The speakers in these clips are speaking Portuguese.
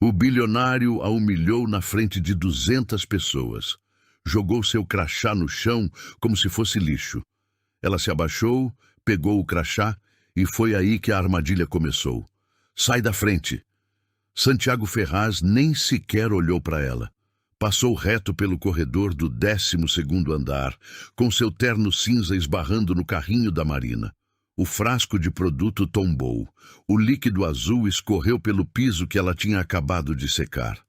O bilionário a humilhou na frente de 200 pessoas. Jogou seu crachá no chão como se fosse lixo. Ela se abaixou, pegou o crachá e foi aí que a armadilha começou. Sai da frente. Santiago Ferraz nem sequer olhou para ela. Passou reto pelo corredor do 12º andar, com seu terno cinza esbarrando no carrinho da Marina. O frasco de produto tombou. O líquido azul escorreu pelo piso que ela tinha acabado de secar.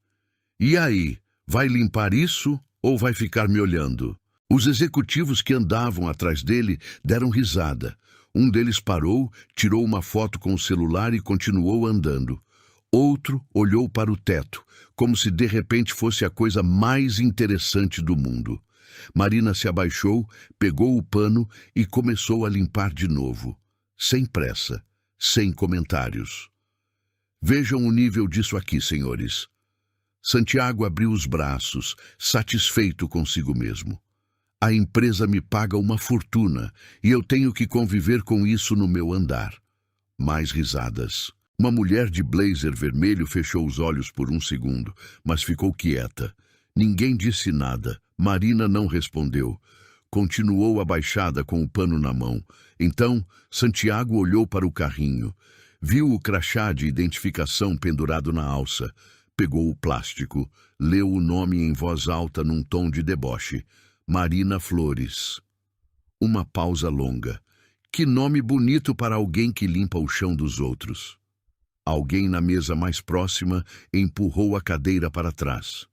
E aí, vai limpar isso ou vai ficar me olhando? Os executivos que andavam atrás dele deram risada. Um deles parou, tirou uma foto com o celular e continuou andando. Outro olhou para o teto, como se de repente fosse a coisa mais interessante do mundo. Marina se abaixou, pegou o pano e começou a limpar de novo. Sem pressa, sem comentários. Vejam o nível disso aqui, senhores. Santiago abriu os braços, satisfeito consigo mesmo. A empresa me paga uma fortuna e eu tenho que conviver com isso no meu andar. Mais risadas. Uma mulher de blazer vermelho fechou os olhos por um segundo, mas ficou quieta. Ninguém disse nada. Marina não respondeu. Continuou abaixada com o pano na mão. Então, Santiago olhou para o carrinho. Viu o crachá de identificação pendurado na alça. Pegou o plástico. Leu o nome em voz alta num tom de deboche. Marina Flores. Uma pausa longa. Que nome bonito para alguém que limpa o chão dos outros. Alguém na mesa mais próxima empurrou a cadeira para trás.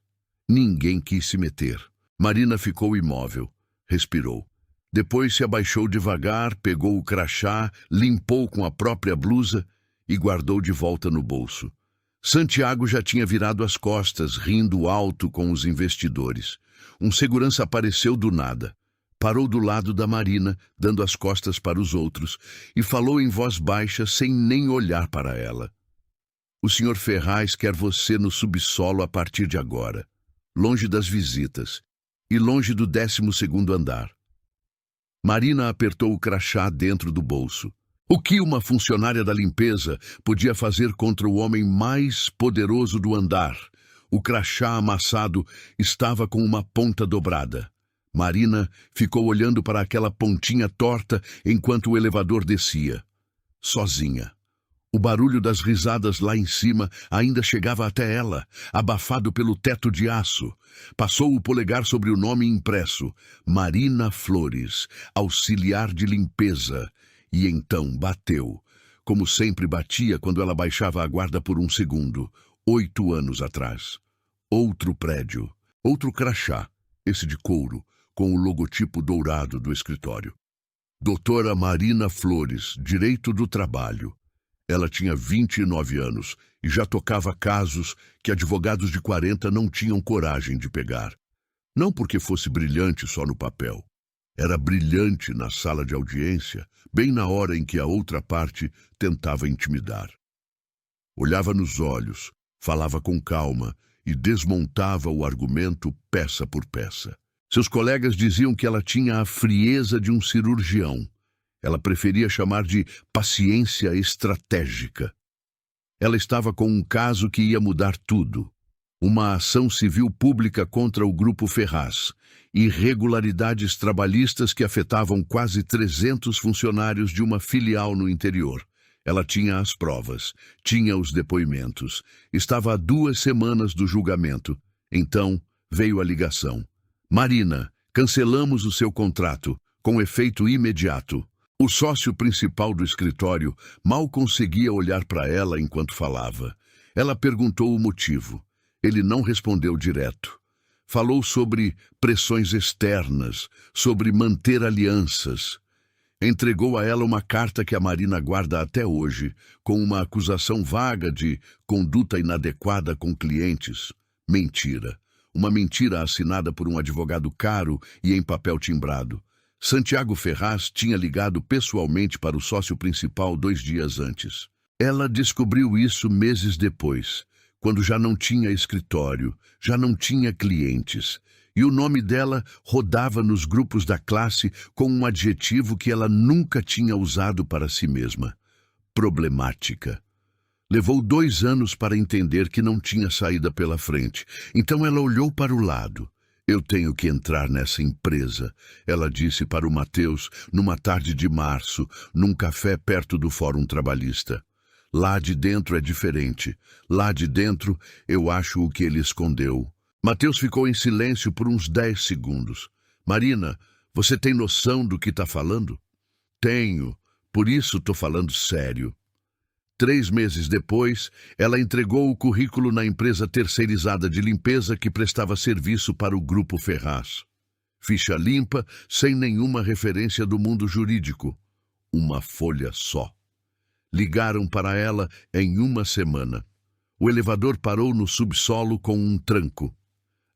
Ninguém quis se meter. Marina ficou imóvel. Respirou. Depois se abaixou devagar, pegou o crachá, limpou com a própria blusa e guardou de volta no bolso. Santiago já tinha virado as costas, rindo alto com os investidores. Um segurança apareceu do nada. Parou do lado da Marina, dando as costas para os outros, e falou em voz baixa, sem nem olhar para ela. O Sr. Ferraz quer você no subsolo a partir de agora, longe das visitas e longe do 12º andar. Marina apertou o crachá dentro do bolso. O que uma funcionária da limpeza podia fazer contra o homem mais poderoso do andar? O crachá amassado estava com uma ponta dobrada. Marina ficou olhando para aquela pontinha torta enquanto o elevador descia. Sozinha. O barulho das risadas lá em cima ainda chegava até ela, abafado pelo teto de aço. Passou o polegar sobre o nome impresso, Marina Flores, auxiliar de limpeza, e então bateu, como sempre batia quando ela baixava a guarda por um segundo, 8 anos atrás. Outro prédio, outro crachá, esse de couro, com o logotipo dourado do escritório. Doutora Marina Flores, Direito do Trabalho. Ela tinha 29 anos e já tocava casos que advogados de 40 não tinham coragem de pegar. Não porque fosse brilhante só no papel. Era brilhante na sala de audiência, bem na hora em que a outra parte tentava intimidar. Olhava nos olhos, falava com calma e desmontava o argumento peça por peça. Seus colegas diziam que ela tinha a frieza de um cirurgião. Ela preferia chamar de paciência estratégica. Ela estava com um caso que ia mudar tudo. Uma ação civil pública contra o Grupo Ferraz. Irregularidades trabalhistas que afetavam quase 300 funcionários de uma filial no interior. Ela tinha as provas, tinha os depoimentos. Estava há 2 semanas do julgamento. Então veio a ligação. Marina, cancelamos o seu contrato, com efeito imediato. O sócio principal do escritório mal conseguia olhar para ela enquanto falava. Ela perguntou o motivo. Ele não respondeu direto. Falou sobre pressões externas, sobre manter alianças. Entregou a ela uma carta que a Marina guarda até hoje, com uma acusação vaga de conduta inadequada com clientes. Mentira. Uma mentira assinada por um advogado caro e em papel timbrado. Santiago Ferraz tinha ligado pessoalmente para o sócio principal 2 dias antes. Ela descobriu isso meses depois, quando já não tinha escritório, já não tinha clientes, e o nome dela rodava nos grupos da classe com um adjetivo que ela nunca tinha usado para si mesma: problemática. Levou 2 anos para entender que não tinha saída pela frente. Então ela olhou para o lado. Eu tenho que entrar nessa empresa, ela disse para o Mateus numa tarde de março, num café perto do Fórum Trabalhista. Lá de dentro é diferente. Lá de dentro eu acho o que ele escondeu. Mateus ficou em silêncio por uns 10 segundos. Marina, você tem noção do que está falando? Tenho, por isso estou falando sério. 3 meses depois, ela entregou o currículo na empresa terceirizada de limpeza que prestava serviço para o Grupo Ferraz. Ficha limpa, sem nenhuma referência do mundo jurídico. Uma folha só. Ligaram para ela em 1 semana. O elevador parou no subsolo com um tranco.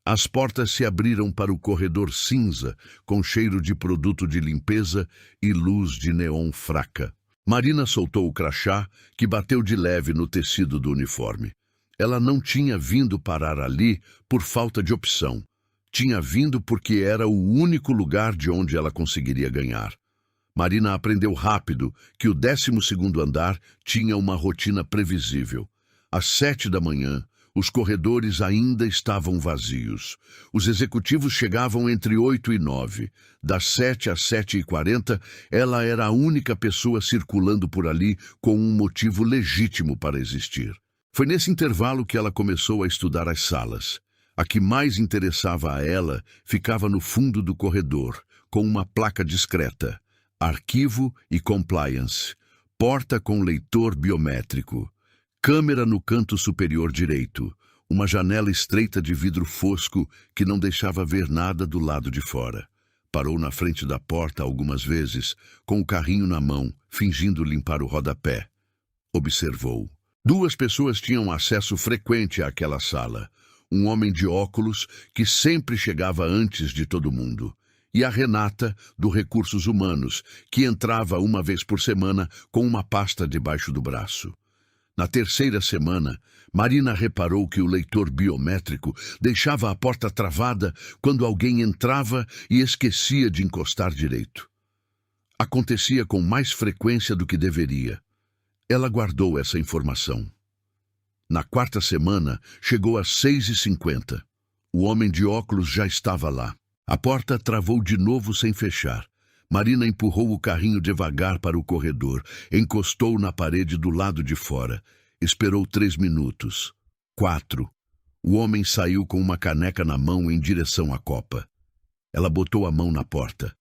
As portas se abriram para o corredor cinza, com cheiro de produto de limpeza e luz de neon fraca. Marina soltou o crachá, que bateu de leve no tecido do uniforme. Ela não tinha vindo parar ali por falta de opção. Tinha vindo porque era o único lugar de onde ela conseguiria ganhar. Marina aprendeu rápido que o 12º andar tinha uma rotina previsível. Às 7 da manhã, os corredores ainda estavam vazios. Os executivos chegavam entre 8 e 9. Das 7 às 7h40, ela era a única pessoa circulando por ali com um motivo legítimo para existir. Foi nesse intervalo que ela começou a estudar as salas. A que mais interessava a ela ficava no fundo do corredor, com uma placa discreta. Arquivo e compliance. Porta com leitor biométrico. Câmera no canto superior direito, uma janela estreita de vidro fosco que não deixava ver nada do lado de fora. Parou na frente da porta algumas vezes, com o carrinho na mão, fingindo limpar o rodapé. Observou. 2 pessoas tinham acesso frequente àquela sala. Um homem de óculos, que sempre chegava antes de todo mundo, e a Renata, do Recursos Humanos, que entrava 1 vez por semana com uma pasta debaixo do braço. Na 3ª semana, Marina reparou que o leitor biométrico deixava a porta travada quando alguém entrava e esquecia de encostar direito. Acontecia com mais frequência do que deveria. Ela guardou essa informação. Na 4ª semana, chegou às 6h50. O homem de óculos já estava lá. A porta travou de novo sem fechar. Marina empurrou o carrinho devagar para o corredor, encostou na parede do lado de fora. Esperou 3 minutos. 4. O homem saiu com uma caneca na mão em direção à copa. Ela botou a mão na porta.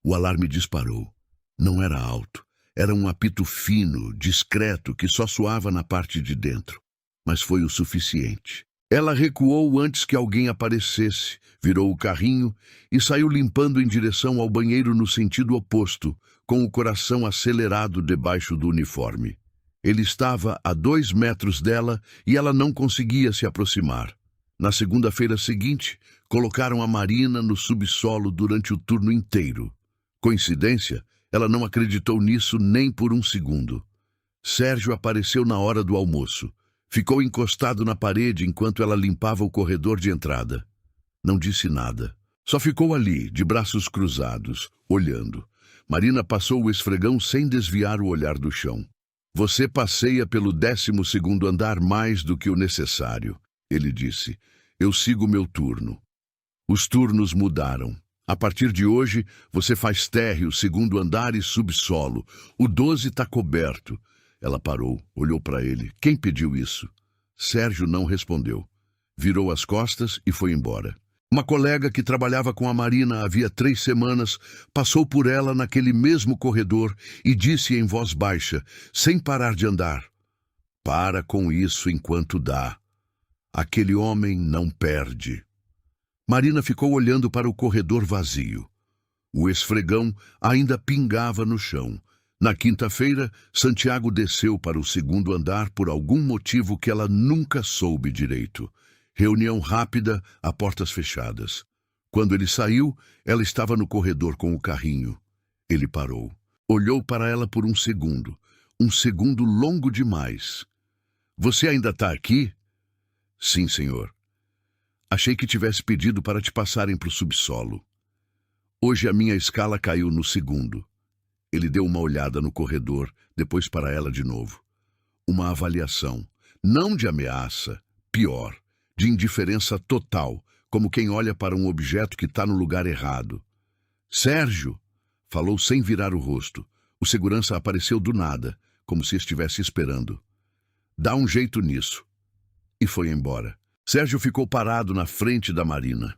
O alarme disparou. Não era alto. Era um apito fino, discreto, que só soava na parte de dentro. Mas foi o suficiente. Ela recuou antes que alguém aparecesse, virou o carrinho e saiu limpando em direção ao banheiro no sentido oposto, com o coração acelerado debaixo do uniforme. Ele estava a 2 metros dela e ela não conseguia se aproximar. Na segunda-feira seguinte, colocaram a Marina no subsolo durante o turno inteiro. Coincidência? Ela não acreditou nisso nem por 1 segundo. Sérgio apareceu na hora do almoço. Ficou encostado na parede enquanto ela limpava o corredor de entrada. Não disse nada. Só ficou ali, de braços cruzados, olhando. Marina passou o esfregão sem desviar o olhar do chão. Você passeia pelo 12º andar mais do que o necessário, ele disse. Eu sigo meu turno. Os turnos mudaram. A partir de hoje, você faz térreo, 2º andar e subsolo. O 12 está coberto. Ela parou, olhou para ele. Quem pediu isso? Sérgio não respondeu. Virou as costas e foi embora. Uma colega que trabalhava com a Marina havia 3 semanas passou por ela naquele mesmo corredor e disse em voz baixa, sem parar de andar: para com isso enquanto dá. Aquele homem não perde. Marina ficou olhando para o corredor vazio. O esfregão ainda pingava no chão. Na quinta-feira, Santiago desceu para o 2º andar por algum motivo que ela nunca soube direito. Reunião rápida, a portas fechadas. Quando ele saiu, ela estava no corredor com o carrinho. Ele parou. Olhou para ela por 1 segundo. 1 segundo longo demais. Você ainda está aqui? Sim, senhor. Achei que tivesse pedido para te passarem para o subsolo. Hoje a minha escala caiu no 2º. Ele deu uma olhada no corredor, depois para ela de novo. uma avaliação. Não de ameaça, pior, de indiferença total, como quem olha para um objeto que está no lugar errado. Sérgio, falou sem virar o rosto. O segurança apareceu do nada, como se estivesse esperando. Dá um jeito nisso. E foi embora. Sérgio ficou parado na frente da Marina.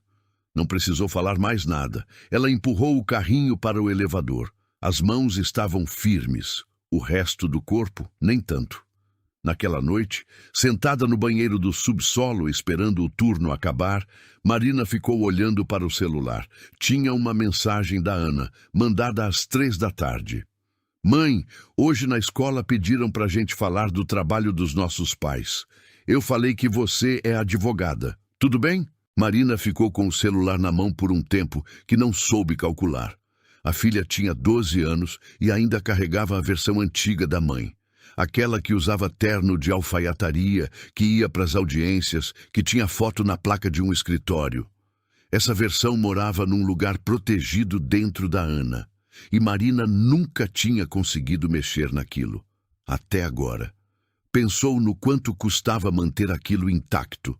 Não precisou falar mais nada. Ela empurrou o carrinho para o elevador. As mãos estavam firmes. O resto do corpo, nem tanto. Naquela noite, sentada no banheiro do subsolo esperando o turno acabar, Marina ficou olhando para o celular. Tinha uma mensagem da Ana, mandada às 3 da tarde. Mãe, hoje na escola pediram para a gente falar do trabalho dos nossos pais. Eu falei que você é advogada. Tudo bem? Marina ficou com o celular na mão por um tempo que não soube calcular. A filha tinha 12 anos e ainda carregava a versão antiga da mãe. Aquela que usava terno de alfaiataria, que ia para as audiências, que tinha foto na placa de um escritório. Essa versão morava num lugar protegido dentro da Ana. E Marina nunca tinha conseguido mexer naquilo. Até agora. Pensou no quanto custava manter aquilo intacto.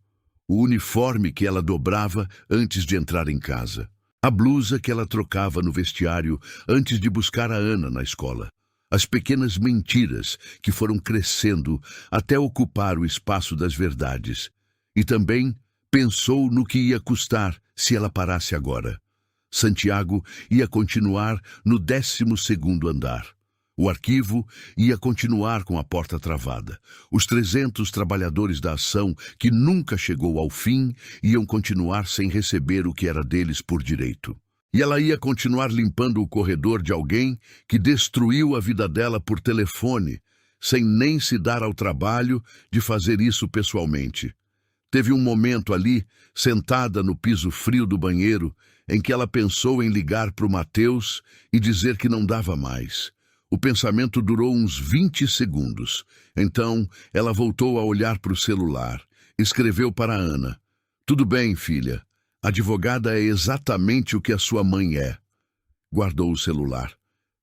O uniforme que ela dobrava antes de entrar em casa. A blusa que ela trocava no vestiário antes de buscar a Ana na escola. As pequenas mentiras que foram crescendo até ocupar o espaço das verdades. E também pensou no que ia custar se ela parasse agora. Santiago ia continuar no 12º andar. O arquivo ia continuar com a porta travada. Os 300 trabalhadores da ação, que nunca chegou ao fim, iam continuar sem receber o que era deles por direito. E ela ia continuar limpando o corredor de alguém que destruiu a vida dela por telefone, sem nem se dar ao trabalho de fazer isso pessoalmente. Teve um momento ali, sentada no piso frio do banheiro, em que ela pensou em ligar para o Mateus e dizer que não dava mais. O pensamento durou uns 20 segundos. Então, ela voltou a olhar para o celular. Escreveu para a Ana. Tudo bem, filha. Advogada é exatamente o que a sua mãe é. Guardou o celular.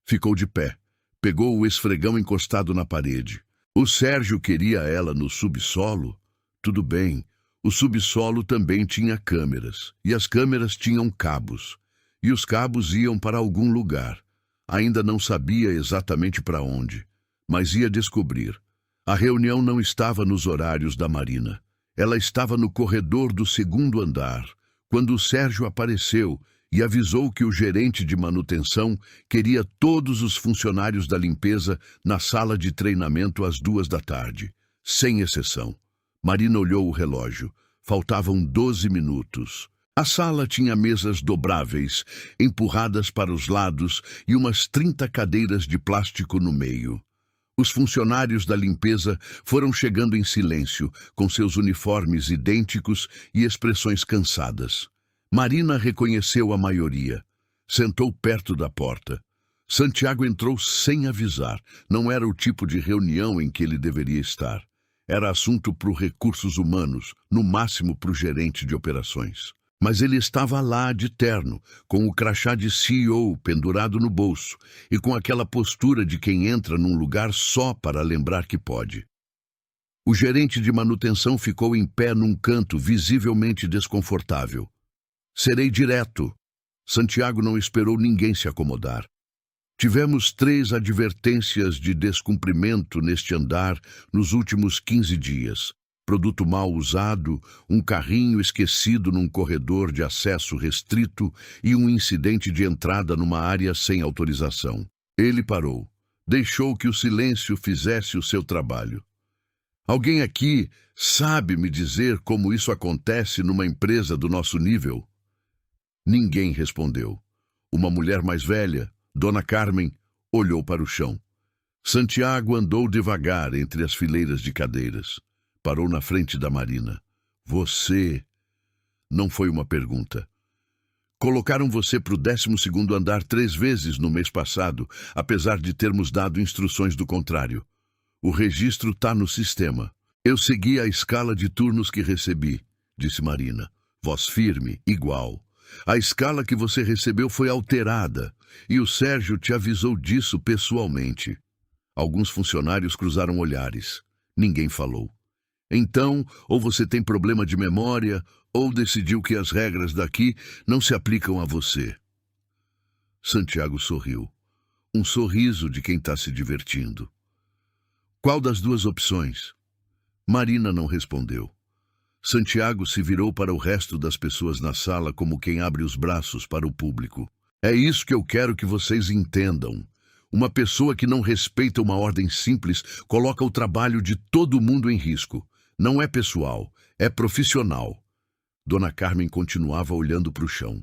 Ficou de pé. Pegou o esfregão encostado na parede. O Sérgio queria ela no subsolo? Tudo bem. O subsolo também tinha câmeras. E as câmeras tinham cabos. E os cabos iam para algum lugar. Ainda não sabia exatamente para onde. Mas ia descobrir. A reunião não estava nos horários da Marina. Ela estava no corredor do 2º andar. Quando o Sérgio apareceu e avisou que o gerente de manutenção queria todos os funcionários da limpeza na sala de treinamento às 2 da tarde, sem exceção. Marina olhou o relógio. Faltavam 12 minutos. A sala tinha mesas dobráveis, empurradas para os lados e umas 30 cadeiras de plástico no meio. Os funcionários da limpeza foram chegando em silêncio, com seus uniformes idênticos e expressões cansadas. Marina reconheceu a maioria. Sentou perto da porta. Santiago entrou sem avisar. Não era o tipo de reunião em que ele deveria estar. Era assunto para os recursos humanos, no máximo para o gerente de operações. Mas ele estava lá de terno, com o crachá de CEO pendurado no bolso e com aquela postura de quem entra num lugar só para lembrar que pode. O gerente de manutenção ficou em pé num canto visivelmente desconfortável. Serei direto. Santiago não esperou ninguém se acomodar. Tivemos 3 advertências de descumprimento neste andar nos últimos 15 dias. Produto mal usado, um carrinho esquecido num corredor de acesso restrito e um incidente de entrada numa área sem autorização. Ele parou. Deixou que o silêncio fizesse o seu trabalho. Alguém aqui sabe me dizer como isso acontece numa empresa do nosso nível? Ninguém respondeu. Uma mulher mais velha, Dona Carmen, olhou para o chão. Santiago andou devagar entre as fileiras de cadeiras. Parou na frente da Marina. Você... Não foi uma pergunta. Colocaram você para o 12º andar 3 vezes no mês passado, apesar de termos dado instruções do contrário. O registro está no sistema. Eu segui a escala de turnos que recebi, disse Marina. Voz firme, igual. A escala que você recebeu foi alterada, e o Sérgio te avisou disso pessoalmente. Alguns funcionários cruzaram olhares. Ninguém falou. Então, ou você tem problema de memória, ou decidiu que as regras daqui não se aplicam a você. Santiago sorriu. Um sorriso de quem está se divertindo. Qual das duas opções? Marina não respondeu. Santiago se virou para o resto das pessoas na sala como quem abre os braços para o público. É isso que eu quero que vocês entendam. Uma pessoa que não respeita uma ordem simples coloca o trabalho de todo mundo em risco. Não é pessoal, é profissional. Dona Carmen continuava olhando para o chão.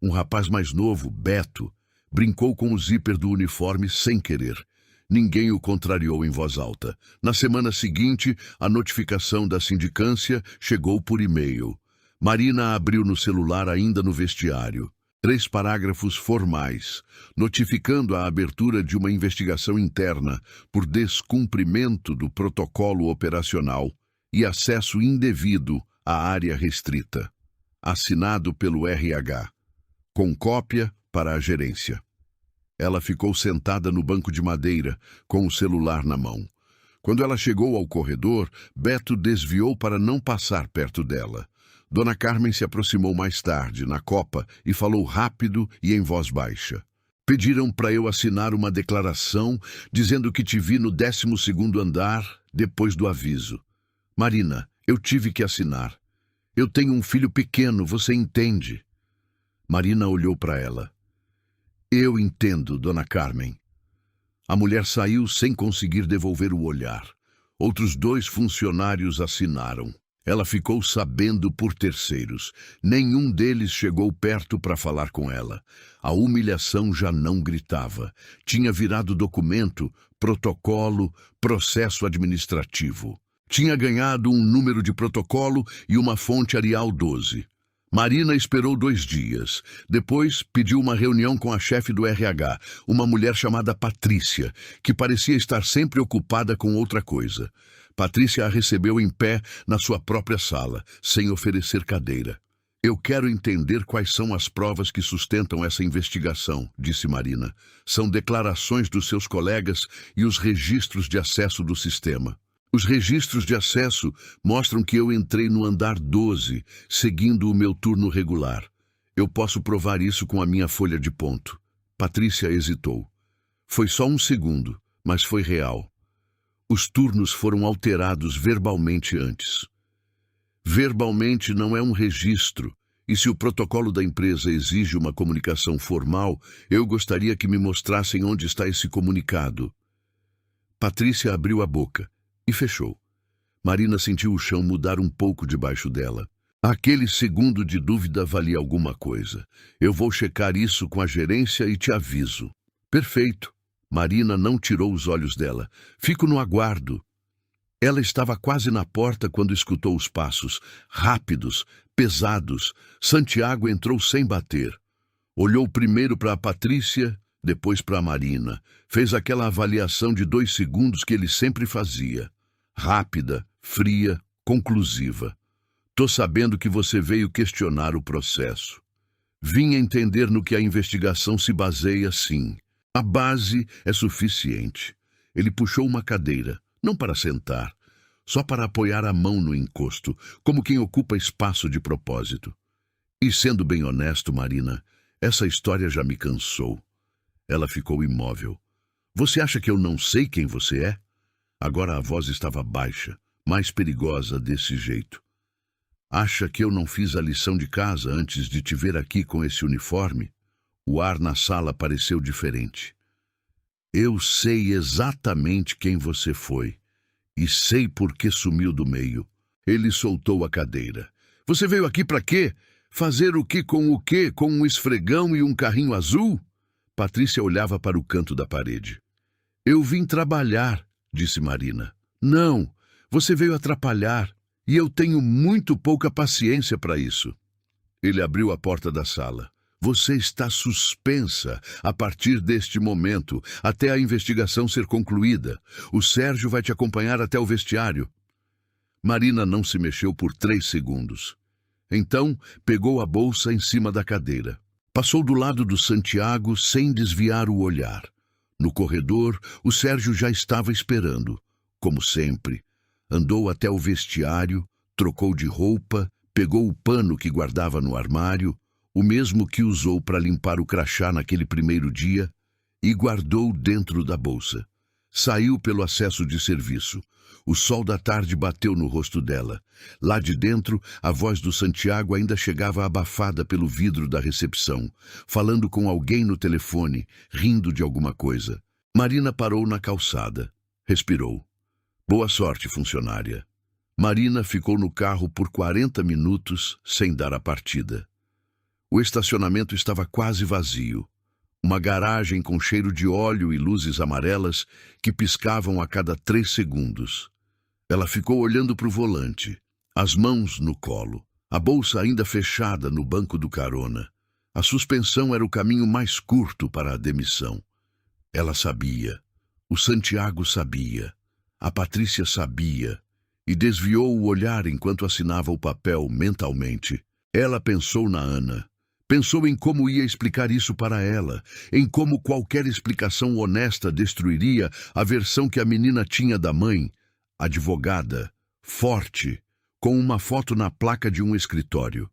Um rapaz mais novo, Beto, brincou com o zíper do uniforme sem querer. Ninguém o contrariou em voz alta. Na semana seguinte, a notificação da sindicância chegou por e-mail. Marina abriu no celular ainda no vestiário. 3 parágrafos formais, notificando a abertura de uma investigação interna por descumprimento do protocolo operacional e acesso indevido à área restrita. Assinado pelo RH. Com cópia para a gerência. Ela ficou sentada no banco de madeira, com o celular na mão. Quando ela chegou ao corredor, Beto desviou para não passar perto dela. Dona Carmen se aproximou mais tarde, na copa, e falou rápido e em voz baixa. Pediram para eu assinar uma declaração dizendo que te vi no 12º andar, depois do aviso. Marina, eu tive que assinar. Eu tenho um filho pequeno, você entende? Marina olhou para ela. Eu entendo, Dona Carmen. A mulher saiu sem conseguir devolver o olhar. Outros 2 funcionários assinaram. Ela ficou sabendo por terceiros. Nenhum deles chegou perto para falar com ela. A humilhação já não gritava. Tinha virado documento, protocolo, processo administrativo. Tinha ganhado um número de protocolo e uma fonte Arial 12. Marina esperou 2 dias. Depois, pediu uma reunião com a chefe do RH, uma mulher chamada Patrícia, que parecia estar sempre ocupada com outra coisa. Patrícia a recebeu em pé na sua própria sala, sem oferecer cadeira. Eu quero entender quais são as provas que sustentam essa investigação, disse Marina. São declarações dos seus colegas e os registros de acesso do sistema. Os registros de acesso mostram que eu entrei no andar 12, seguindo o meu turno regular. Eu posso provar isso com a minha folha de ponto. Patrícia hesitou. Foi só 1 segundo, mas foi real. Os turnos foram alterados verbalmente antes. Verbalmente não é um registro, e se o protocolo da empresa exige uma comunicação formal, eu gostaria que me mostrassem onde está esse comunicado. Patrícia abriu a boca. E fechou. Marina sentiu o chão mudar um pouco debaixo dela. Aquele segundo de dúvida valia alguma coisa. Eu vou checar isso com a gerência e te aviso. Perfeito. Marina não tirou os olhos dela. Fico no aguardo. Ela estava quase na porta quando escutou os passos. Rápidos, pesados. Santiago entrou sem bater. Olhou primeiro para a Patrícia, depois para a Marina. Fez aquela avaliação de 2 segundos que ele sempre fazia. Rápida, fria, conclusiva. Tô sabendo que você veio questionar o processo. Vim entender no que a investigação se baseia, sim. A base é suficiente. Ele puxou uma cadeira, não para sentar, só para apoiar a mão no encosto, como quem ocupa espaço de propósito. E sendo bem honesto, Marina, essa história já me cansou. Ela ficou imóvel. Você acha que eu não sei quem você é? Agora a voz estava baixa, mais perigosa desse jeito. Acha que eu não fiz a lição de casa antes de te ver aqui com esse uniforme? O ar na sala pareceu diferente. Eu sei exatamente quem você foi. E sei por que sumiu do meio. Ele soltou a cadeira. Você veio aqui para quê? Fazer o que com o quê? Com um esfregão e um carrinho azul? Patrícia olhava para o canto da parede. Eu vim trabalhar, disse Marina. Não, você veio atrapalhar. E eu tenho muito pouca paciência para isso. Ele abriu a porta da sala. Você está suspensa a partir deste momento, até a investigação ser concluída. O Sérgio vai te acompanhar até o vestiário. Marina não se mexeu por 3 segundos. Então, pegou a bolsa em cima da cadeira. Passou do lado do Santiago sem desviar o olhar. No corredor, o Sérgio já estava esperando. Como sempre, Andou até o vestiário, trocou de roupa, pegou o pano que guardava no armário, o mesmo que usou para limpar o crachá naquele primeiro dia, e guardou dentro da bolsa. Saiu pelo acesso de serviço. O sol da tarde bateu no rosto dela. Lá de dentro, a voz do Santiago ainda chegava abafada pelo vidro da recepção, falando com alguém no telefone, rindo de alguma coisa. Marina parou na calçada. Respirou. Boa sorte, funcionária. Marina ficou no carro por 40 minutos sem dar a partida. O estacionamento estava quase vazio. Uma garagem com cheiro de óleo e luzes amarelas que piscavam a cada 3 segundos. Ela ficou olhando para o volante, as mãos no colo, a bolsa ainda fechada no banco do carona. A suspensão era o caminho mais curto para a demissão. Ela sabia, o Santiago sabia, a Patrícia sabia, e desviou o olhar enquanto assinava o papel mentalmente. Ela pensou na Ana. Pensou em como ia explicar isso para ela, em como qualquer explicação honesta destruiria a versão que a menina tinha da mãe, advogada, forte, com uma foto na placa de um escritório.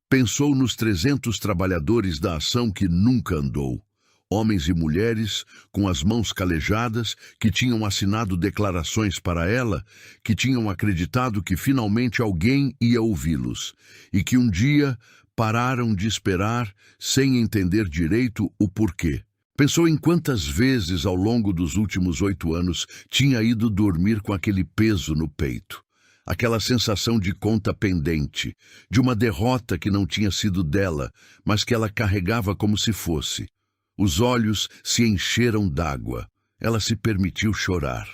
Pensou nos 300 trabalhadores da ação que nunca andou, homens e mulheres com as mãos calejadas, que tinham assinado declarações para ela, que tinham acreditado que finalmente alguém ia ouvi-los, e que um dia pararam de esperar sem entender direito o porquê. Pensou em quantas vezes ao longo dos últimos 8 anos tinha ido dormir com aquele peso no peito. Aquela sensação de conta pendente, de uma derrota que não tinha sido dela, mas que ela carregava como se fosse. Os olhos se encheram d'água. Ela se permitiu chorar.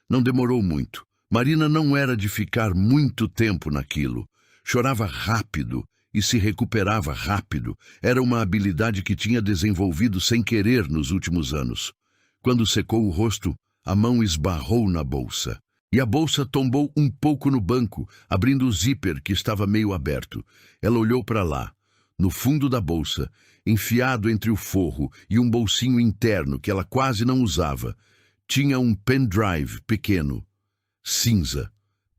Não demorou muito. Marina não era de ficar muito tempo naquilo. Chorava rápido e se recuperava rápido. Era uma habilidade que tinha desenvolvido sem querer nos últimos anos. Quando secou o rosto, a mão esbarrou na bolsa. E a bolsa tombou um pouco no banco, abrindo o zíper que estava meio aberto. Ela olhou para lá. No fundo da bolsa, enfiado entre o forro e um bolsinho interno que ela quase não usava, tinha um pendrive pequeno, cinza,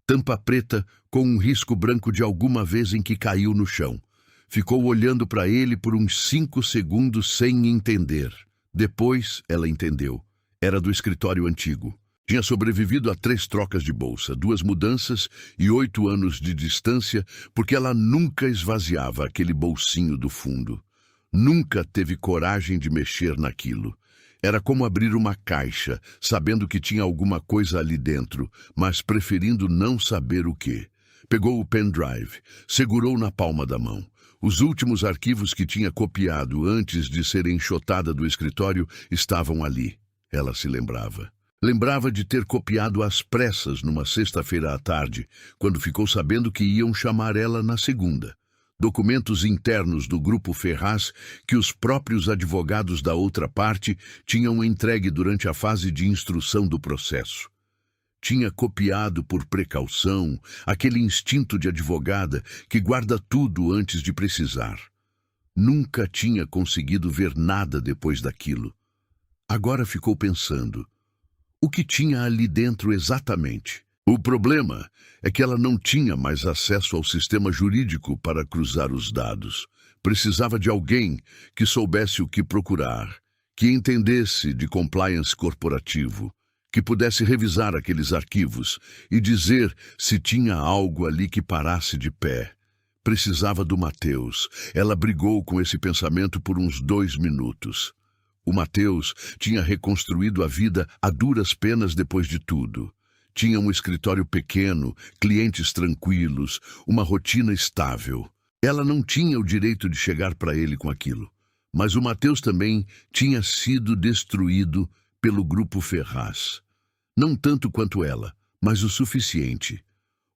tampa preta com um risco branco de alguma vez em que caiu no chão. Ficou olhando para ele por uns 5 segundos sem entender. Depois ela entendeu. Era do escritório antigo. Tinha sobrevivido a 3 trocas de bolsa, 2 mudanças e 8 anos de distância, porque ela nunca esvaziava aquele bolsinho do fundo. Nunca teve coragem de mexer naquilo. Era como abrir uma caixa, sabendo que tinha alguma coisa ali dentro, mas preferindo não saber o quê. Pegou o pendrive, segurou na palma da mão. Os últimos arquivos que tinha copiado antes de ser enxotada do escritório estavam ali. Ela se lembrava. Lembrava de ter copiado às pressas numa sexta-feira à tarde, quando ficou sabendo que iam chamar ela na segunda. Documentos internos do Grupo Ferraz que os próprios advogados da outra parte tinham entregue durante a fase de instrução do processo. Tinha copiado por precaução, aquele instinto de advogada que guarda tudo antes de precisar. Nunca tinha conseguido ver nada depois daquilo. Agora ficou pensando. O que tinha ali dentro exatamente? O problema é que ela não tinha mais acesso ao sistema jurídico para cruzar os dados. Precisava de alguém que soubesse o que procurar, que entendesse de compliance corporativo, que pudesse revisar aqueles arquivos e dizer se tinha algo ali que parasse de pé. Precisava do Matheus. Ela brigou com esse pensamento por uns 2 minutos. O Matheus tinha reconstruído a vida a duras penas depois de tudo. Tinha um escritório pequeno, clientes tranquilos, uma rotina estável. Ela não tinha o direito de chegar para ele com aquilo. Mas o Matheus também tinha sido destruído pelo Grupo Ferraz. Não tanto quanto ela, mas o suficiente.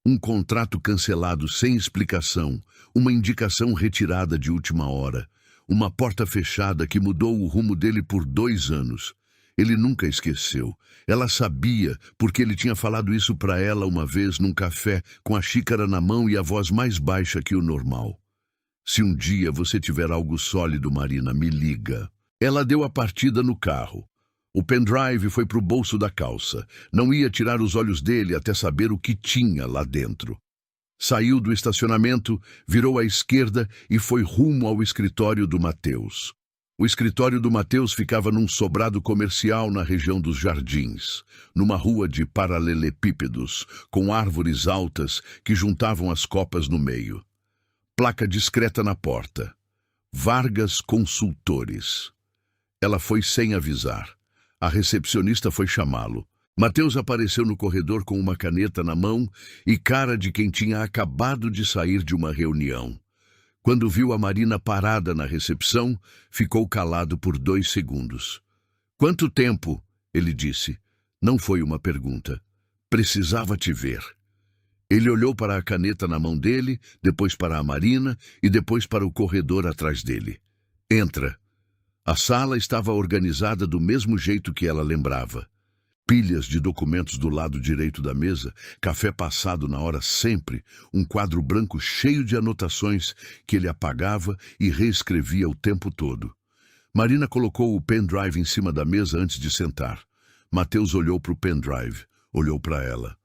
Um contrato cancelado sem explicação, uma indicação retirada de última hora, uma porta fechada que mudou o rumo dele por 2 anos. Ele nunca esqueceu. Ela sabia, porque ele tinha falado isso para ela uma vez num café, com a xícara na mão e a voz mais baixa que o normal. Se um dia você tiver algo sólido, Marina, me liga. Ela deu a partida no carro. O pendrive foi para o bolso da calça. Não ia tirar os olhos dele até saber o que tinha lá dentro. Saiu do estacionamento, virou à esquerda e foi rumo ao escritório do Mateus. O escritório do Mateus ficava num sobrado comercial na região dos Jardins, numa rua de paralelepípedos, com árvores altas que juntavam as copas no meio. Placa discreta na porta. Vargas Consultores. Ela foi sem avisar. A recepcionista foi chamá-lo. Mateus apareceu no corredor com uma caneta na mão e cara de quem tinha acabado de sair de uma reunião. Quando viu a Marina parada na recepção, ficou calado por 2 segundos. "Quanto tempo?" ele disse. Não foi uma pergunta. "Precisava te ver." Ele olhou para a caneta na mão dele, depois para a Marina e depois para o corredor atrás dele. "Entra." A sala estava organizada do mesmo jeito que ela lembrava. Pilhas de documentos do lado direito da mesa, café passado na hora sempre, um quadro branco cheio de anotações que ele apagava e reescrevia o tempo todo. Marina colocou o pendrive em cima da mesa antes de sentar. Mateus olhou para o pendrive, olhou para ela.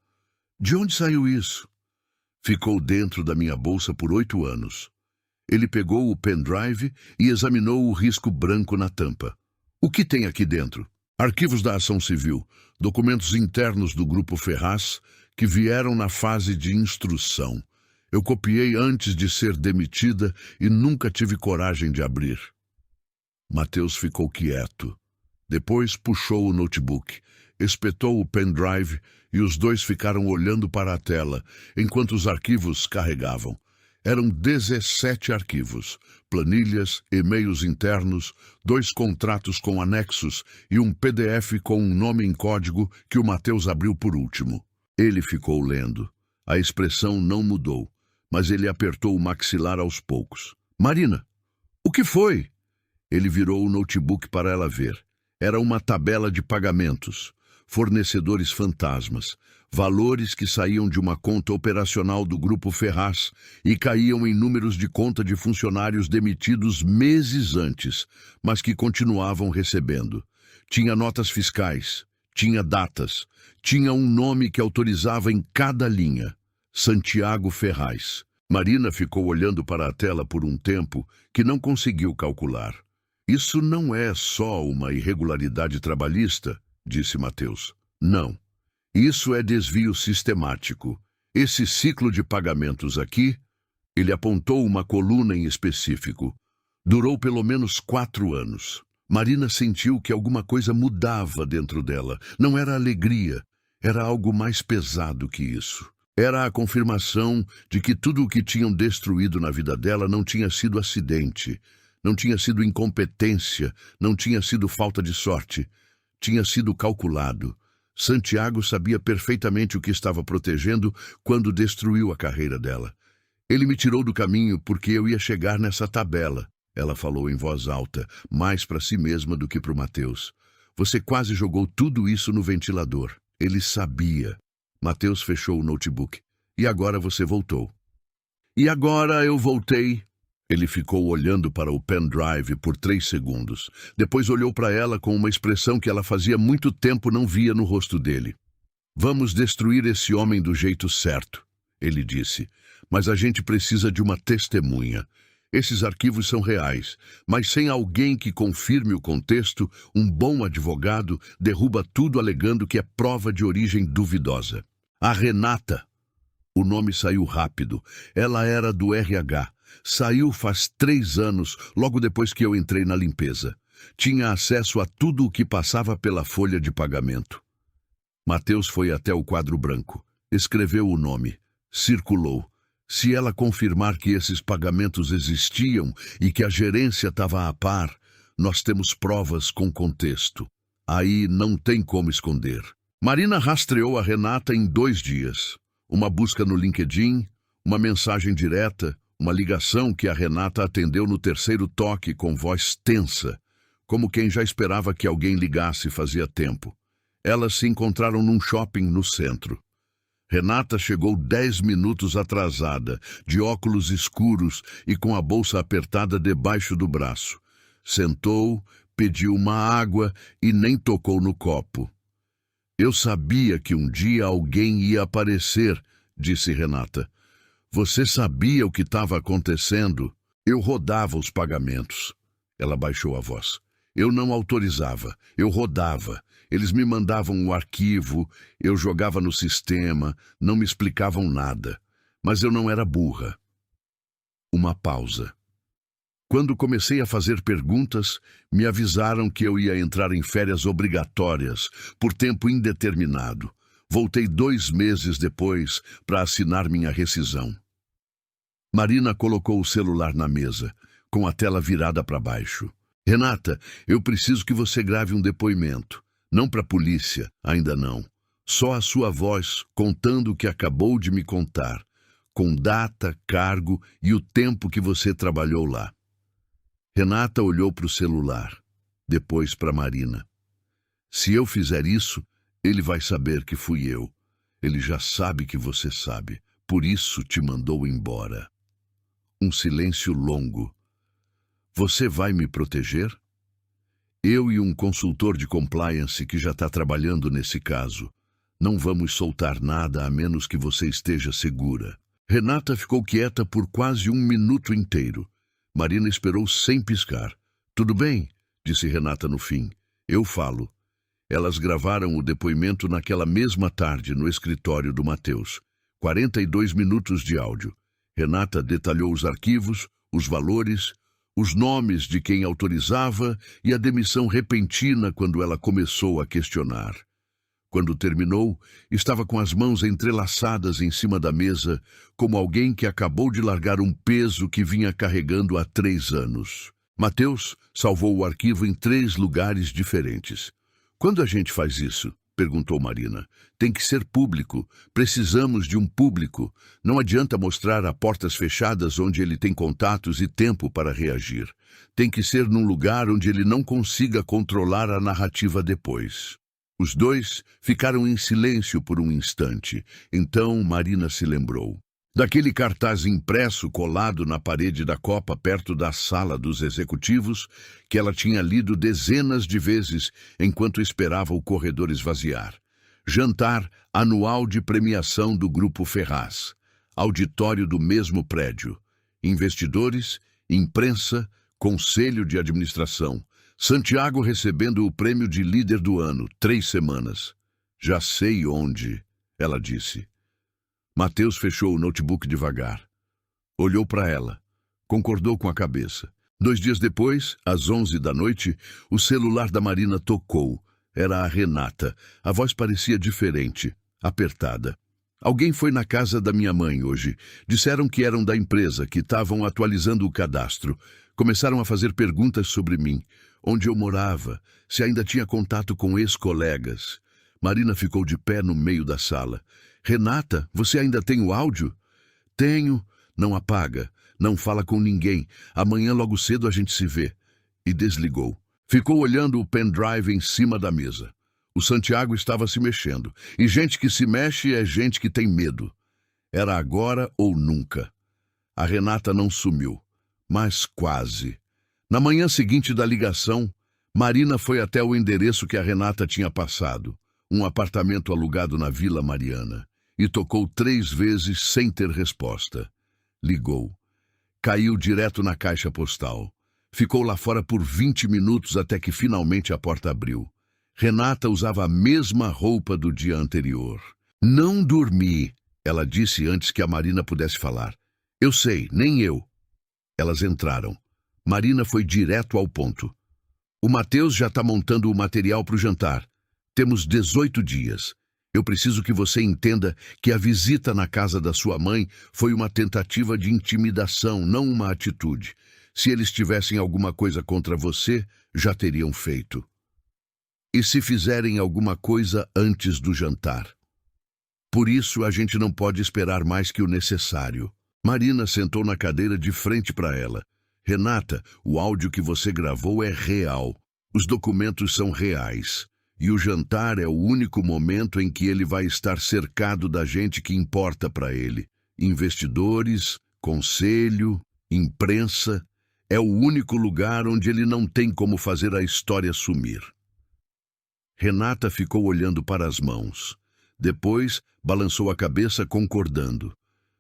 "De onde saiu isso?" "Ficou dentro da minha bolsa por 8 anos. Ele pegou o pendrive e examinou o risco branco na tampa. "O que tem aqui dentro?" "Arquivos da ação civil, documentos internos do Grupo Ferraz que vieram na fase de instrução. Eu copiei antes de ser demitida e nunca tive coragem de abrir." Mateus ficou quieto. Depois puxou o notebook, espetou o pendrive e os dois ficaram olhando para a tela enquanto os arquivos carregavam. Eram 17 arquivos, planilhas, e-mails internos, 2 contratos com anexos e um PDF com um nome em código que o Mateus abriu por último. Ele ficou lendo. A expressão não mudou, mas ele apertou o maxilar aos poucos. "Marina, o que foi?" Ele virou o notebook para ela ver. Era uma tabela de pagamentos, fornecedores fantasmas, valores que saíam de uma conta operacional do Grupo Ferraz e caíam em números de conta de funcionários demitidos meses antes, mas que continuavam recebendo. Tinha notas fiscais, tinha datas, tinha um nome que autorizava em cada linha: Santiago Ferraz. Marina ficou olhando para a tela por um tempo que não conseguiu calcular. "Isso não é só uma irregularidade trabalhista", disse Mateus. "Não. Isso é desvio sistemático. Esse ciclo de pagamentos aqui," ele apontou uma coluna em específico, "durou pelo menos 4 anos. Marina sentiu que alguma coisa mudava dentro dela. Não era alegria, era algo mais pesado que isso. Era a confirmação de que tudo o que tinham destruído na vida dela não tinha sido acidente, não tinha sido incompetência, não tinha sido falta de sorte. Tinha sido calculado. Santiago sabia perfeitamente o que estava protegendo quando destruiu a carreira dela. "Ele me tirou do caminho porque eu ia chegar nessa tabela", ela falou em voz alta, mais para si mesma do que para o Mateus. "Você quase jogou tudo isso no ventilador." Ele sabia. Mateus fechou o notebook. "E agora você voltou." "E agora eu voltei." Ele ficou olhando para o pendrive por 3 segundos. Depois olhou para ela com uma expressão que ela fazia muito tempo não via no rosto dele. "Vamos destruir esse homem do jeito certo", ele disse. "Mas a gente precisa de uma testemunha. Esses arquivos são reais, mas sem alguém que confirme o contexto, um bom advogado derruba tudo alegando que é prova de origem duvidosa." "A Renata." O nome saiu rápido. Ela era do RH. Saiu faz 3 anos, logo depois que eu entrei na limpeza. Tinha acesso a tudo o que passava pela folha de pagamento. Mateus foi até o quadro branco. Escreveu o nome. Circulou. Se ela confirmar que esses pagamentos existiam e que a gerência estava a par, nós temos provas com contexto. Aí não tem como esconder. Marina rastreou a Renata em 2 dias. Uma busca no LinkedIn, uma mensagem direta, uma ligação que a Renata atendeu no 3º toque com voz tensa, como quem já esperava que alguém ligasse fazia tempo. Elas se encontraram num shopping no centro. Renata chegou 10 minutos atrasada, de óculos escuros e com a bolsa apertada debaixo do braço. Sentou, pediu uma água e nem tocou no copo. Eu sabia que um dia alguém ia aparecer, disse Renata. Você sabia o que estava acontecendo? Eu rodava os pagamentos. Ela baixou a voz. Eu não autorizava, eu rodava. Eles me mandavam o arquivo, eu jogava no sistema, não me explicavam nada. Mas eu não era burra. Uma pausa. Quando comecei a fazer perguntas, me avisaram que eu ia entrar em férias obrigatórias, por tempo indeterminado. Voltei 2 meses depois para assinar minha rescisão. Marina colocou o celular na mesa, com a tela virada para baixo. Renata, eu preciso que você grave um depoimento. Não para a polícia, ainda não. Só a sua voz contando o que acabou de me contar, com data, cargo e o tempo que você trabalhou lá. Renata olhou para o celular, depois para Marina. Se eu fizer isso, ele vai saber que fui eu. Ele já sabe que você sabe, por isso te mandou embora. Um silêncio longo. Você vai me proteger? Eu e um consultor de compliance que já está trabalhando nesse caso. Não vamos soltar nada a menos que você esteja segura. Renata ficou quieta por quase 1 minuto inteiro. Marina esperou sem piscar. Tudo bem, disse Renata no fim. Eu falo. Elas gravaram o depoimento naquela mesma tarde no escritório do Matheus. 42 minutos de áudio. Renata detalhou os arquivos, os valores, os nomes de quem autorizava e a demissão repentina quando ela começou a questionar. Quando terminou, estava com as mãos entrelaçadas em cima da mesa, como alguém que acabou de largar um peso que vinha carregando há 3 anos. Matheus salvou o arquivo em 3 lugares diferentes. Quando a gente faz isso? Perguntou Marina. Tem que ser público. Precisamos de um público. Não adianta mostrar a portas fechadas onde ele tem contatos e tempo para reagir. Tem que ser num lugar onde ele não consiga controlar a narrativa depois. Os dois ficaram em silêncio por um instante. Então Marina se lembrou. Daquele cartaz impresso colado na parede da copa perto da sala dos executivos, que ela tinha lido dezenas de vezes enquanto esperava o corredor esvaziar. Jantar anual de premiação do Grupo Ferraz. Auditório do mesmo prédio. Investidores, imprensa, conselho de administração. Santiago recebendo o prêmio de líder do ano, 3 semanas. Já sei onde, ela disse. Matheus fechou o notebook devagar. Olhou para ela. Concordou com a cabeça. 2 dias depois, às 11 da noite, o celular da Marina tocou. Era a Renata. A voz parecia diferente, apertada. Alguém foi na casa da minha mãe hoje. Disseram que eram da empresa, que estavam atualizando o cadastro. Começaram a fazer perguntas sobre mim. Onde eu morava, se ainda tinha contato com ex-colegas. Marina ficou de pé no meio da sala. Renata, você ainda tem o áudio? Tenho. Não apaga. Não fala com ninguém. Amanhã logo cedo a gente se vê. E desligou. Ficou olhando o pendrive em cima da mesa. O Santiago estava se mexendo. E gente que se mexe é gente que tem medo. Era agora ou nunca. A Renata não sumiu, mas quase. Na manhã seguinte da ligação, Marina foi até o endereço que a Renata tinha passado, um apartamento alugado na Vila Mariana, e tocou 3 vezes sem ter resposta. Ligou. Caiu direto na caixa postal. Ficou lá fora por 20 minutos até que finalmente a porta abriu. Renata usava a mesma roupa do dia anterior. Não dormi, ela disse antes que a Marina pudesse falar. Eu sei, nem eu. Elas entraram. Marina foi direto ao ponto. O Matheus já está montando o material para o jantar. Temos 18 dias. Eu preciso que você entenda que a visita na casa da sua mãe foi uma tentativa de intimidação, não uma atitude. Se eles tivessem alguma coisa contra você, já teriam feito. E se fizerem alguma coisa antes do jantar? Por isso, a gente não pode esperar mais que o necessário. Marina sentou na cadeira de frente para ela. Renata, o áudio que você gravou é real. Os documentos são reais. E o jantar é o único momento em que ele vai estar cercado da gente que importa para ele. Investidores, conselho, imprensa. É o único lugar onde ele não tem como fazer a história sumir. Renata ficou olhando para as mãos. Depois, balançou a cabeça concordando.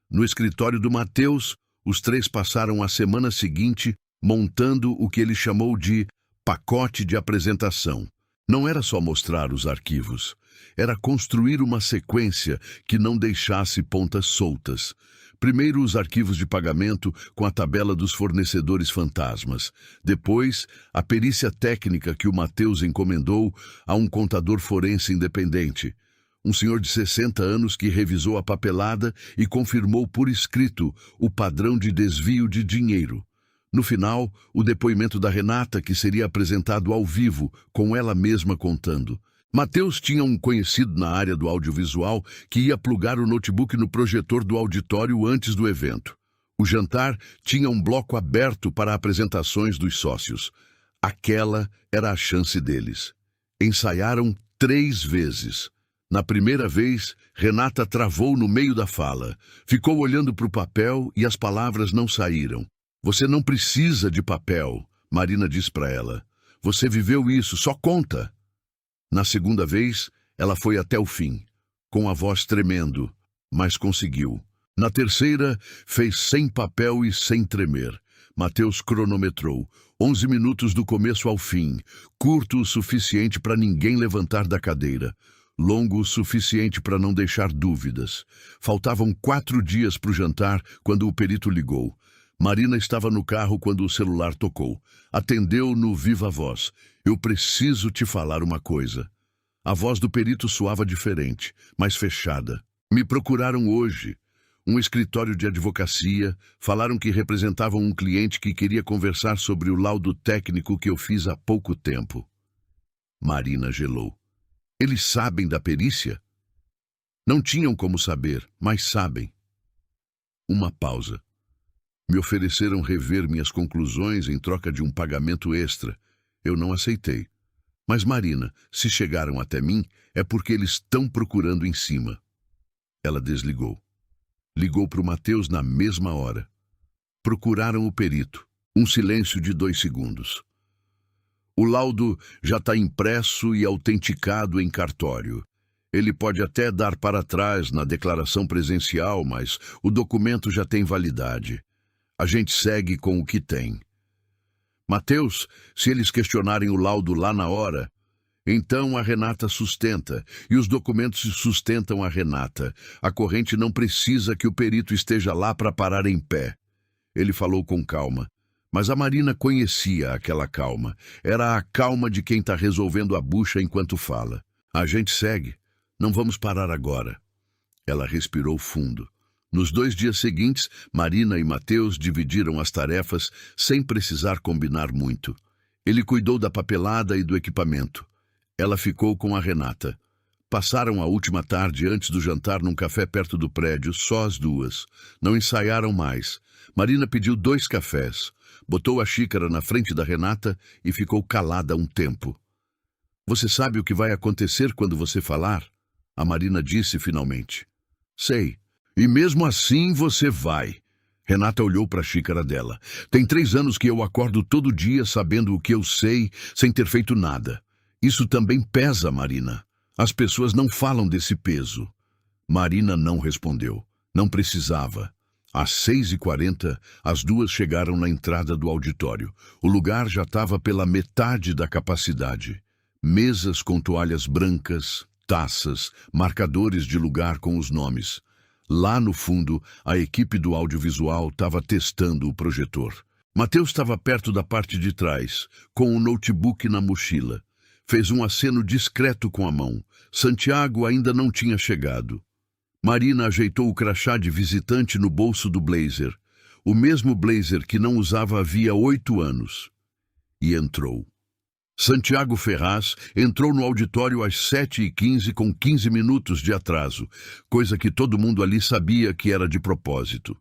No escritório do Matheus, os três passaram a semana seguinte montando o que ele chamou de pacote de apresentação. Não era só mostrar os arquivos. Era construir uma sequência que não deixasse pontas soltas. Primeiro os arquivos de pagamento com a tabela dos fornecedores fantasmas. Depois, a perícia técnica que o Matheus encomendou a um contador forense independente. Um senhor de 60 anos que revisou a papelada e confirmou por escrito o padrão de desvio de dinheiro. No final, o depoimento da Renata, que seria apresentado ao vivo, com ela mesma contando. Matheus tinha um conhecido na área do audiovisual que ia plugar o notebook no projetor do auditório antes do evento. O jantar tinha um bloco aberto para apresentações dos sócios. Aquela era a chance deles. Ensaiaram 3 vezes. Na primeira vez, Renata travou no meio da fala. Ficou olhando para o papel e as palavras não saíram. Você não precisa de papel, Marina disse para ela. Você viveu isso, só conta. Na segunda vez, ela foi até o fim, com a voz tremendo, mas conseguiu. Na terceira, fez sem papel e sem tremer. Matheus cronometrou. 11 minutos do começo ao fim, curto o suficiente para ninguém levantar da cadeira. Longo o suficiente para não deixar dúvidas. Faltavam 4 dias para o jantar quando o perito ligou. Marina estava no carro quando o celular tocou. Atendeu no viva voz. Eu preciso te falar uma coisa. A voz do perito soava diferente, mais fechada. Me procuraram hoje. Um escritório de advocacia. Falaram que representavam um cliente que queria conversar sobre o laudo técnico que eu fiz há pouco tempo. Marina gelou. Eles sabem da perícia? Não tinham como saber, mas sabem. Uma pausa. Me ofereceram rever minhas conclusões em troca de um pagamento extra. Eu não aceitei. Mas, Marina, se chegaram até mim, é porque eles estão procurando em cima. Ela desligou. Ligou para o Matheus na mesma hora. Procuraram o perito. Um silêncio de 2 segundos. O laudo já está impresso e autenticado em cartório. Ele pode até dar para trás na declaração presencial, mas o documento já tem validade. A gente segue com o que tem. Matheus, se eles questionarem o laudo lá na hora, então a Renata sustenta, e os documentos sustentam a Renata. A corrente não precisa que o perito esteja lá para parar em pé. Ele falou com calma, mas a Marina conhecia aquela calma. Era a calma de quem está resolvendo a bucha enquanto fala. A gente segue. Não vamos parar agora. Ela respirou fundo. Nos 2 dias seguintes, Marina e Matheus dividiram as tarefas sem precisar combinar muito. Ele cuidou da papelada e do equipamento. Ela ficou com a Renata. Passaram a última tarde antes do jantar num café perto do prédio, só as duas. Não ensaiaram mais. Marina pediu 2 cafés, botou a xícara na frente da Renata e ficou calada um tempo. Você sabe o que vai acontecer quando você falar? A Marina disse finalmente. Sei. E mesmo assim você vai. Renata olhou para a xícara dela. Tem 3 anos que eu acordo todo dia sabendo o que eu sei, sem ter feito nada. Isso também pesa, Marina. As pessoas não falam desse peso. Marina não respondeu. Não precisava. Às 6h40, as duas chegaram na entrada do auditório. O lugar já estava pela metade da capacidade. Mesas com toalhas brancas, taças, marcadores de lugar com os nomes. Lá no fundo, a equipe do audiovisual estava testando o projetor. Matheus estava perto da parte de trás, com o notebook na mochila. Fez um aceno discreto com a mão. Santiago ainda não tinha chegado. Marina ajeitou o crachá de visitante no bolso do blazer. O mesmo blazer que não usava havia 8 anos. E entrou. Santiago Ferraz entrou no auditório às 7h15 com 15 minutos de atraso, coisa que todo mundo ali sabia que era de propósito.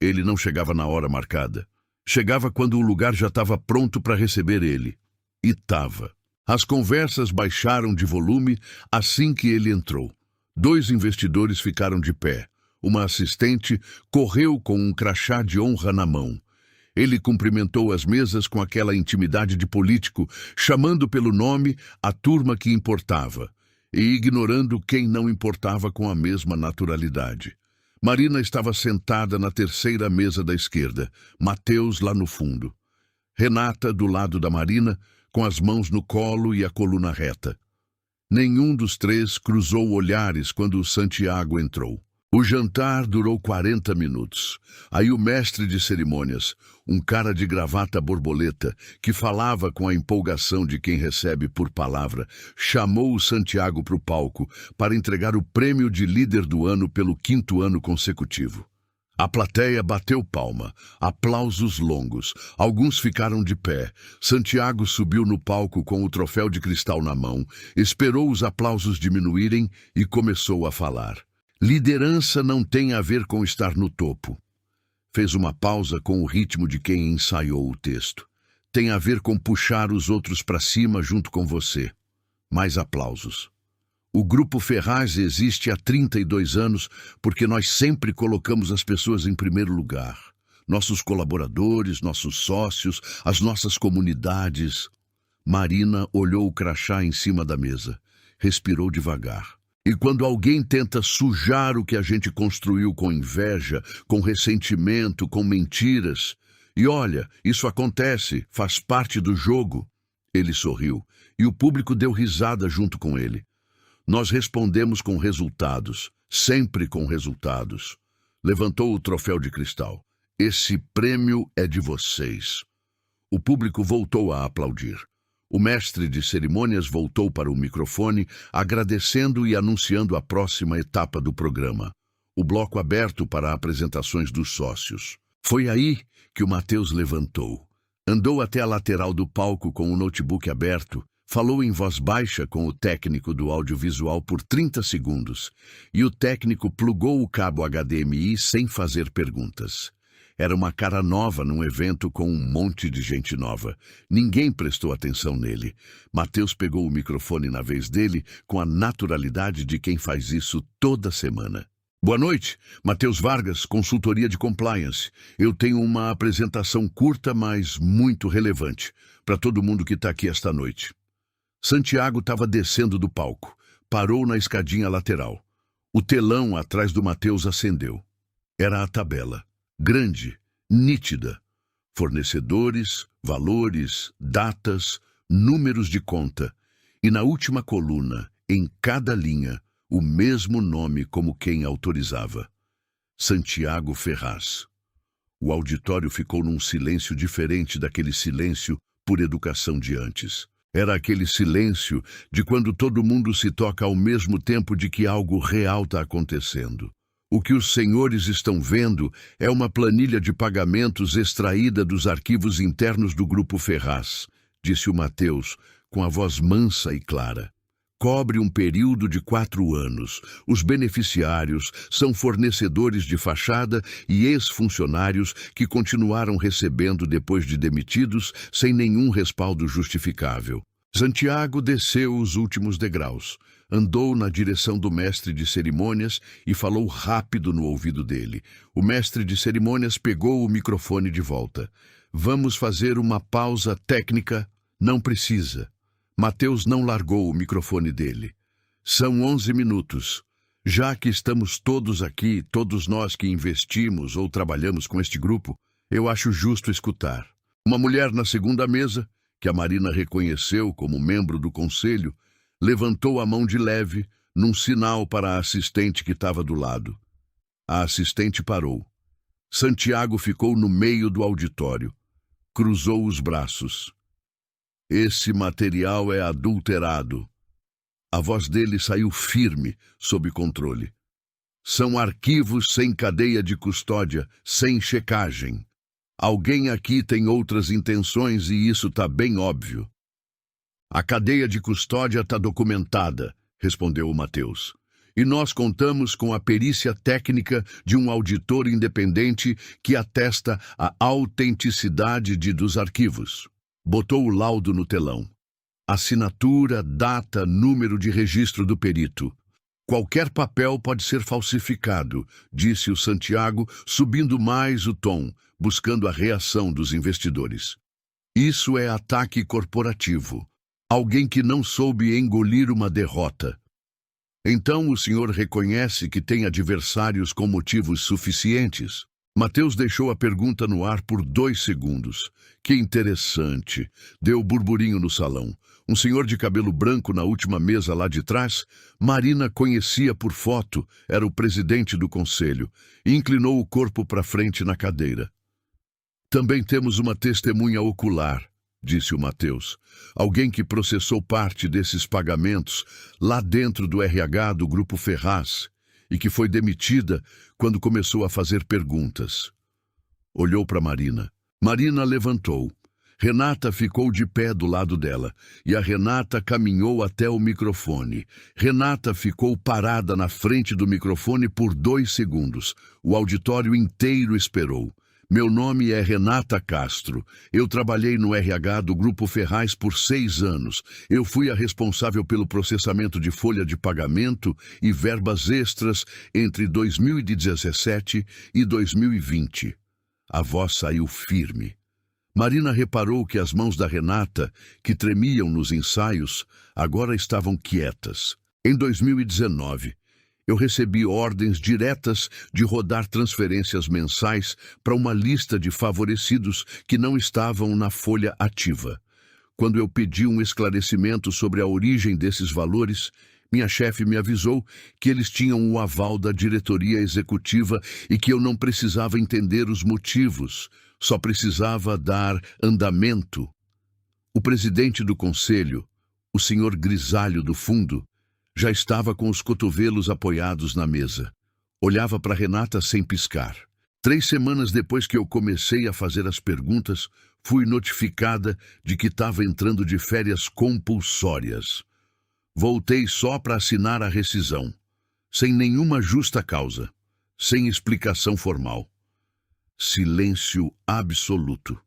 Ele não chegava na hora marcada. Chegava quando o lugar já estava pronto para receber ele. E estava. As conversas baixaram de volume assim que ele entrou. 2 investidores ficaram de pé. Uma assistente correu com um crachá de honra na mão. Ele cumprimentou as mesas com aquela intimidade de político, chamando pelo nome a turma que importava e ignorando quem não importava com a mesma naturalidade. Marina estava sentada na terceira mesa da esquerda, Mateus lá no fundo. Renata do lado da Marina, com as mãos no colo e a coluna reta. Nenhum dos três cruzou olhares quando Santiago entrou. O jantar durou 40 minutos. Aí o mestre de cerimônias, um cara de gravata borboleta, que falava com a empolgação de quem recebe por palavra, chamou o Santiago para o palco para entregar o prêmio de líder do ano pelo 5º ano consecutivo. A plateia bateu palma, aplausos longos, alguns ficaram de pé. Santiago subiu no palco com o troféu de cristal na mão, esperou os aplausos diminuírem e começou a falar. Liderança não tem a ver com estar no topo. Fez uma pausa com o ritmo de quem ensaiou o texto. Tem a ver com puxar os outros para cima junto com você. Mais aplausos. O Grupo Ferraz existe há 32 anos porque nós sempre colocamos as pessoas em primeiro lugar. Nossos colaboradores, nossos sócios, as nossas comunidades. Marina olhou o crachá em cima da mesa. Respirou devagar. E quando alguém tenta sujar o que a gente construiu com inveja, com ressentimento, com mentiras, e olha, isso acontece, faz parte do jogo. Ele sorriu, e o público deu risada junto com ele. Nós respondemos com resultados, sempre com resultados. Levantou o troféu de cristal. Esse prêmio é de vocês. O público voltou a aplaudir. O mestre de cerimônias voltou para o microfone, agradecendo e anunciando a próxima etapa do programa. O bloco aberto para apresentações dos sócios. Foi aí que o Mateus levantou. Andou até a lateral do palco com o notebook aberto, falou em voz baixa com o técnico do audiovisual por 30 segundos, e o técnico plugou o cabo HDMI sem fazer perguntas. Era uma cara nova num evento com um monte de gente nova. Ninguém prestou atenção nele. Mateus pegou o microfone na vez dele com a naturalidade de quem faz isso toda semana. Boa noite, Mateus Vargas, consultoria de compliance. Eu tenho uma apresentação curta, mas muito relevante, para todo mundo que está aqui esta noite. Santiago estava descendo do palco. Parou na escadinha lateral. O telão atrás do Mateus acendeu. Era a tabela. Grande, nítida. Fornecedores, valores, datas, números de conta. E na última coluna, em cada linha, o mesmo nome como quem autorizava. Santiago Ferraz. O auditório ficou num silêncio diferente daquele silêncio por educação de antes. Era aquele silêncio de quando todo mundo se toca ao mesmo tempo de que algo real está acontecendo. O que os senhores estão vendo é uma planilha de pagamentos extraída dos arquivos internos do Grupo Ferraz, disse o Mateus, com a voz mansa e clara. Cobre um período de 4 anos. Os beneficiários são fornecedores de fachada e ex-funcionários que continuaram recebendo depois de demitidos sem nenhum respaldo justificável. Santiago desceu os últimos degraus. Andou na direção do mestre de cerimônias e falou rápido no ouvido dele. O mestre de cerimônias pegou o microfone de volta. Vamos fazer uma pausa técnica? Não precisa. Mateus não largou o microfone dele. São 11 minutos. Já que estamos todos aqui, todos nós que investimos ou trabalhamos com este grupo, eu acho justo escutar. Uma mulher na segunda mesa, que a Marina reconheceu como membro do conselho, levantou a mão de leve, num sinal para a assistente que estava do lado. A assistente parou. Santiago ficou no meio do auditório. Cruzou os braços. Esse material é adulterado. A voz dele saiu firme, sob controle. São arquivos sem cadeia de custódia, sem checagem. Alguém aqui tem outras intenções e isso está bem óbvio. A cadeia de custódia está documentada, respondeu o Mateus. E nós contamos com a perícia técnica de um auditor independente que atesta a autenticidade dos arquivos. Botou o laudo no telão. Assinatura, data, número de registro do perito. Qualquer papel pode ser falsificado, disse o Santiago, subindo mais o tom, buscando a reação dos investidores. Isso é ataque corporativo. Alguém que não soube engolir uma derrota. Então o senhor reconhece que tem adversários com motivos suficientes? Mateus deixou a pergunta no ar por 2 segundos. Que interessante. Deu burburinho no salão. Um senhor de cabelo branco na última mesa lá de trás, Marina conhecia por foto, era o presidente do conselho, e inclinou o corpo para frente na cadeira. Também temos uma testemunha ocular, disse o Mateus. Alguém que processou parte desses pagamentos lá dentro do RH do Grupo Ferraz e que foi demitida quando começou a fazer perguntas. Olhou para Marina. Marina levantou. Renata ficou de pé do lado dela, e a Renata caminhou até o microfone. Renata ficou parada na frente do microfone por 2 segundos. O auditório inteiro esperou. Meu nome é Renata Castro. Eu trabalhei no RH do Grupo Ferraz por 6 anos. Eu fui a responsável pelo processamento de folha de pagamento e verbas extras entre 2017 e 2020. A voz saiu firme. Marina reparou que as mãos da Renata, que tremiam nos ensaios, agora estavam quietas. Em 2019, eu recebi ordens diretas de rodar transferências mensais para uma lista de favorecidos que não estavam na folha ativa. Quando eu pedi um esclarecimento sobre a origem desses valores, minha chefe me avisou que eles tinham o aval da diretoria executiva e que eu não precisava entender os motivos, só precisava dar andamento. O presidente do conselho, o senhor grisalho do fundo, já estava com os cotovelos apoiados na mesa. Olhava para Renata sem piscar. 3 semanas depois que eu comecei a fazer as perguntas, fui notificada de que estava entrando de férias compulsórias. Voltei só para assinar a rescisão, sem nenhuma justa causa, sem explicação formal. Silêncio absoluto.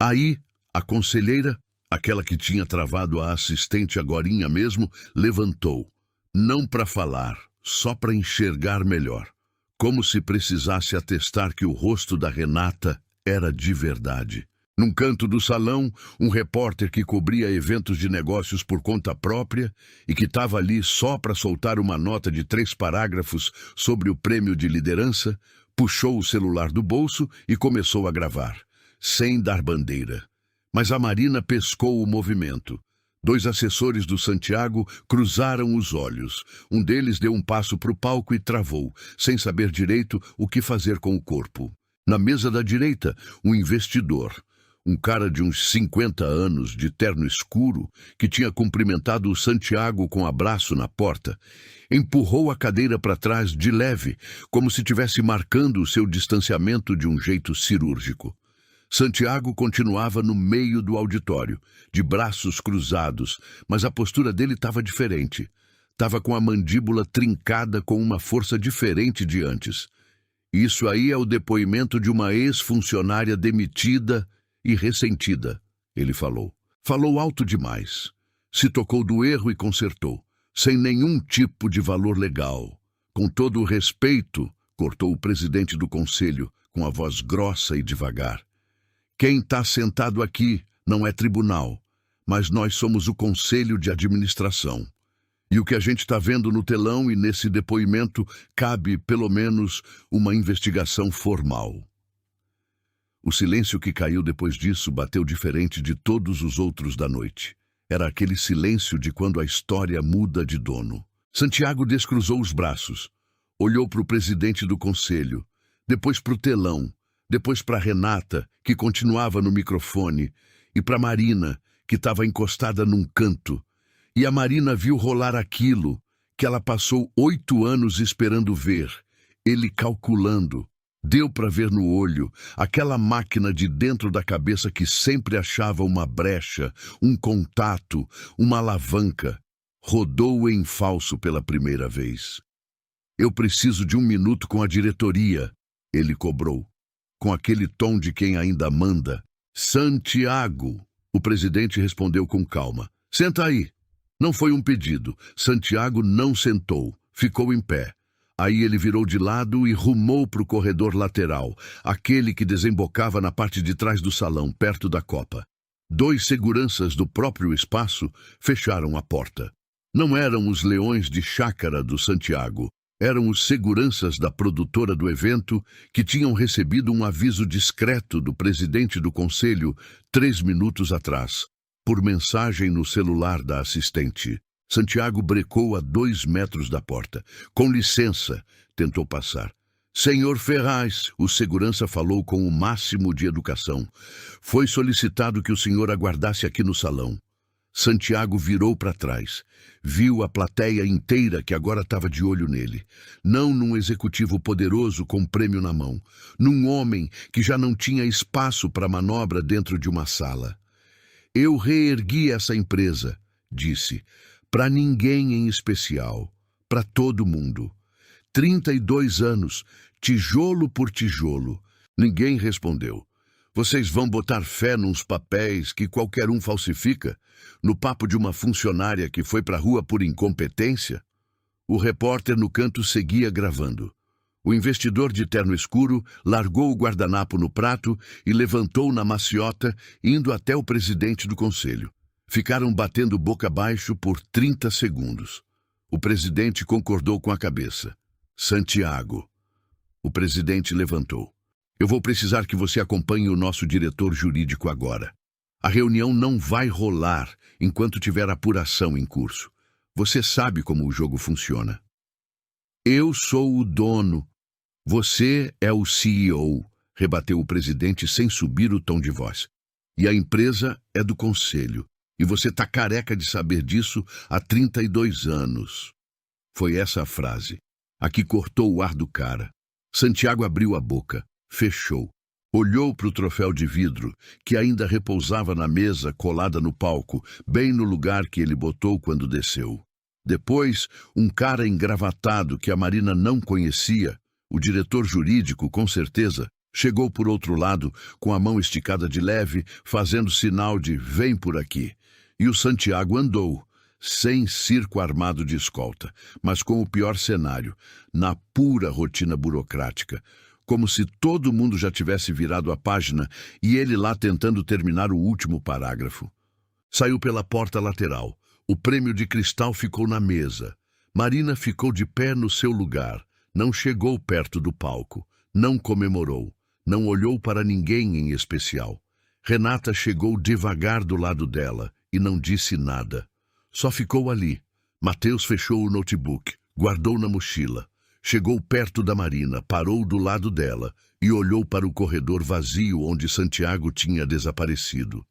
Aí, a conselheira, aquela que tinha travado a assistente agorinha mesmo, levantou. Não para falar, só para enxergar melhor. Como se precisasse atestar que o rosto da Renata era de verdade. Num canto do salão, um repórter que cobria eventos de negócios por conta própria e que estava ali só para soltar uma nota de 3 parágrafos sobre o prêmio de liderança, puxou o celular do bolso e começou a gravar, sem dar bandeira. Mas a Marina pescou o movimento. 2 assessores do Santiago cruzaram os olhos. Um deles deu um passo para o palco e travou, sem saber direito o que fazer com o corpo. Na mesa da direita, um investidor, um cara de uns 50 anos, de terno escuro, que tinha cumprimentado o Santiago com abraço na porta, empurrou a cadeira para trás de leve, como se estivesse marcando o seu distanciamento de um jeito cirúrgico. Santiago continuava no meio do auditório, de braços cruzados, mas a postura dele estava diferente. Estava com a mandíbula trincada com uma força diferente de antes. Isso aí é o depoimento de uma ex-funcionária demitida e ressentida, ele falou. Falou alto demais. Se tocou do erro e consertou, sem nenhum tipo de valor legal. Com todo o respeito, cortou o presidente do conselho, com a voz grossa e devagar. Quem está sentado aqui não é tribunal, mas nós somos o conselho de administração. E o que a gente está vendo no telão e nesse depoimento cabe, pelo menos, uma investigação formal. O silêncio que caiu depois disso bateu diferente de todos os outros da noite. Era aquele silêncio de quando a história muda de dono. Santiago descruzou os braços, olhou para o presidente do conselho, depois para o telão, depois para Renata, que continuava no microfone, e para Marina, que estava encostada num canto. E a Marina viu rolar aquilo que ela passou 8 anos esperando ver, ele calculando. Deu para ver no olho aquela máquina de dentro da cabeça que sempre achava uma brecha, um contato, uma alavanca. Rodou em falso pela primeira vez. Eu preciso de 1 minuto com a diretoria, ele cobrou, com aquele tom de quem ainda manda. Santiago, o presidente respondeu com calma. Senta aí. Não foi um pedido. Santiago não sentou, ficou em pé. Aí ele virou de lado e rumou para o corredor lateral, aquele que desembocava na parte de trás do salão, perto da copa. 2 seguranças do próprio espaço fecharam a porta. Não eram os leões de chácara do Santiago, eram os seguranças da produtora do evento que tinham recebido um aviso discreto do presidente do conselho 3 minutos atrás, por mensagem no celular da assistente. Santiago brecou a 2 metros da porta. Com licença, tentou passar. Senhor Ferraz, o segurança falou com o máximo de educação. Foi solicitado que o senhor aguardasse aqui no salão. Santiago virou para trás. Viu a plateia inteira que agora estava de olho nele. Não num executivo poderoso com prêmio na mão. Num homem que já não tinha espaço para manobra dentro de uma sala. Eu reergui essa empresa, disse. Para ninguém em especial, para todo mundo. 32 anos, tijolo por tijolo. Ninguém respondeu. Vocês vão botar fé nos papéis que qualquer um falsifica? No papo de uma funcionária que foi para a rua por incompetência? O repórter no canto seguia gravando. O investidor de terno escuro largou o guardanapo no prato e levantou na maciota, indo até o presidente do conselho. Ficaram batendo boca abaixo por 30 segundos. O presidente concordou com a cabeça. Santiago. O presidente levantou. Eu vou precisar que você acompanhe o nosso diretor jurídico agora. A reunião não vai rolar enquanto tiver apuração em curso. Você sabe como o jogo funciona. Eu sou o dono. Você é o CEO, rebateu o presidente sem subir o tom de voz. E a empresa é do conselho. E você está careca de saber disso há 32 anos. Foi essa a frase. A que cortou o ar do cara. Santiago abriu a boca, fechou. Olhou para o troféu de vidro, que ainda repousava na mesa colada no palco, bem no lugar que ele botou quando desceu. Depois, um cara engravatado que a Marina não conhecia, o diretor jurídico, com certeza, chegou por outro lado, com a mão esticada de leve, fazendo sinal de vem por aqui. E o Santiago andou, sem circo armado de escolta, mas com o pior cenário, na pura rotina burocrática, como se todo mundo já tivesse virado a página e ele lá tentando terminar o último parágrafo. Saiu pela porta lateral. O prêmio de cristal ficou na mesa. Marina ficou de pé no seu lugar. Não chegou perto do palco. Não comemorou. Não olhou para ninguém em especial. Renata chegou devagar do lado dela e não disse nada. Só ficou ali. Mateus fechou o notebook, guardou na mochila. Chegou perto da Marina, parou do lado dela e olhou para o corredor vazio onde Santiago tinha desaparecido.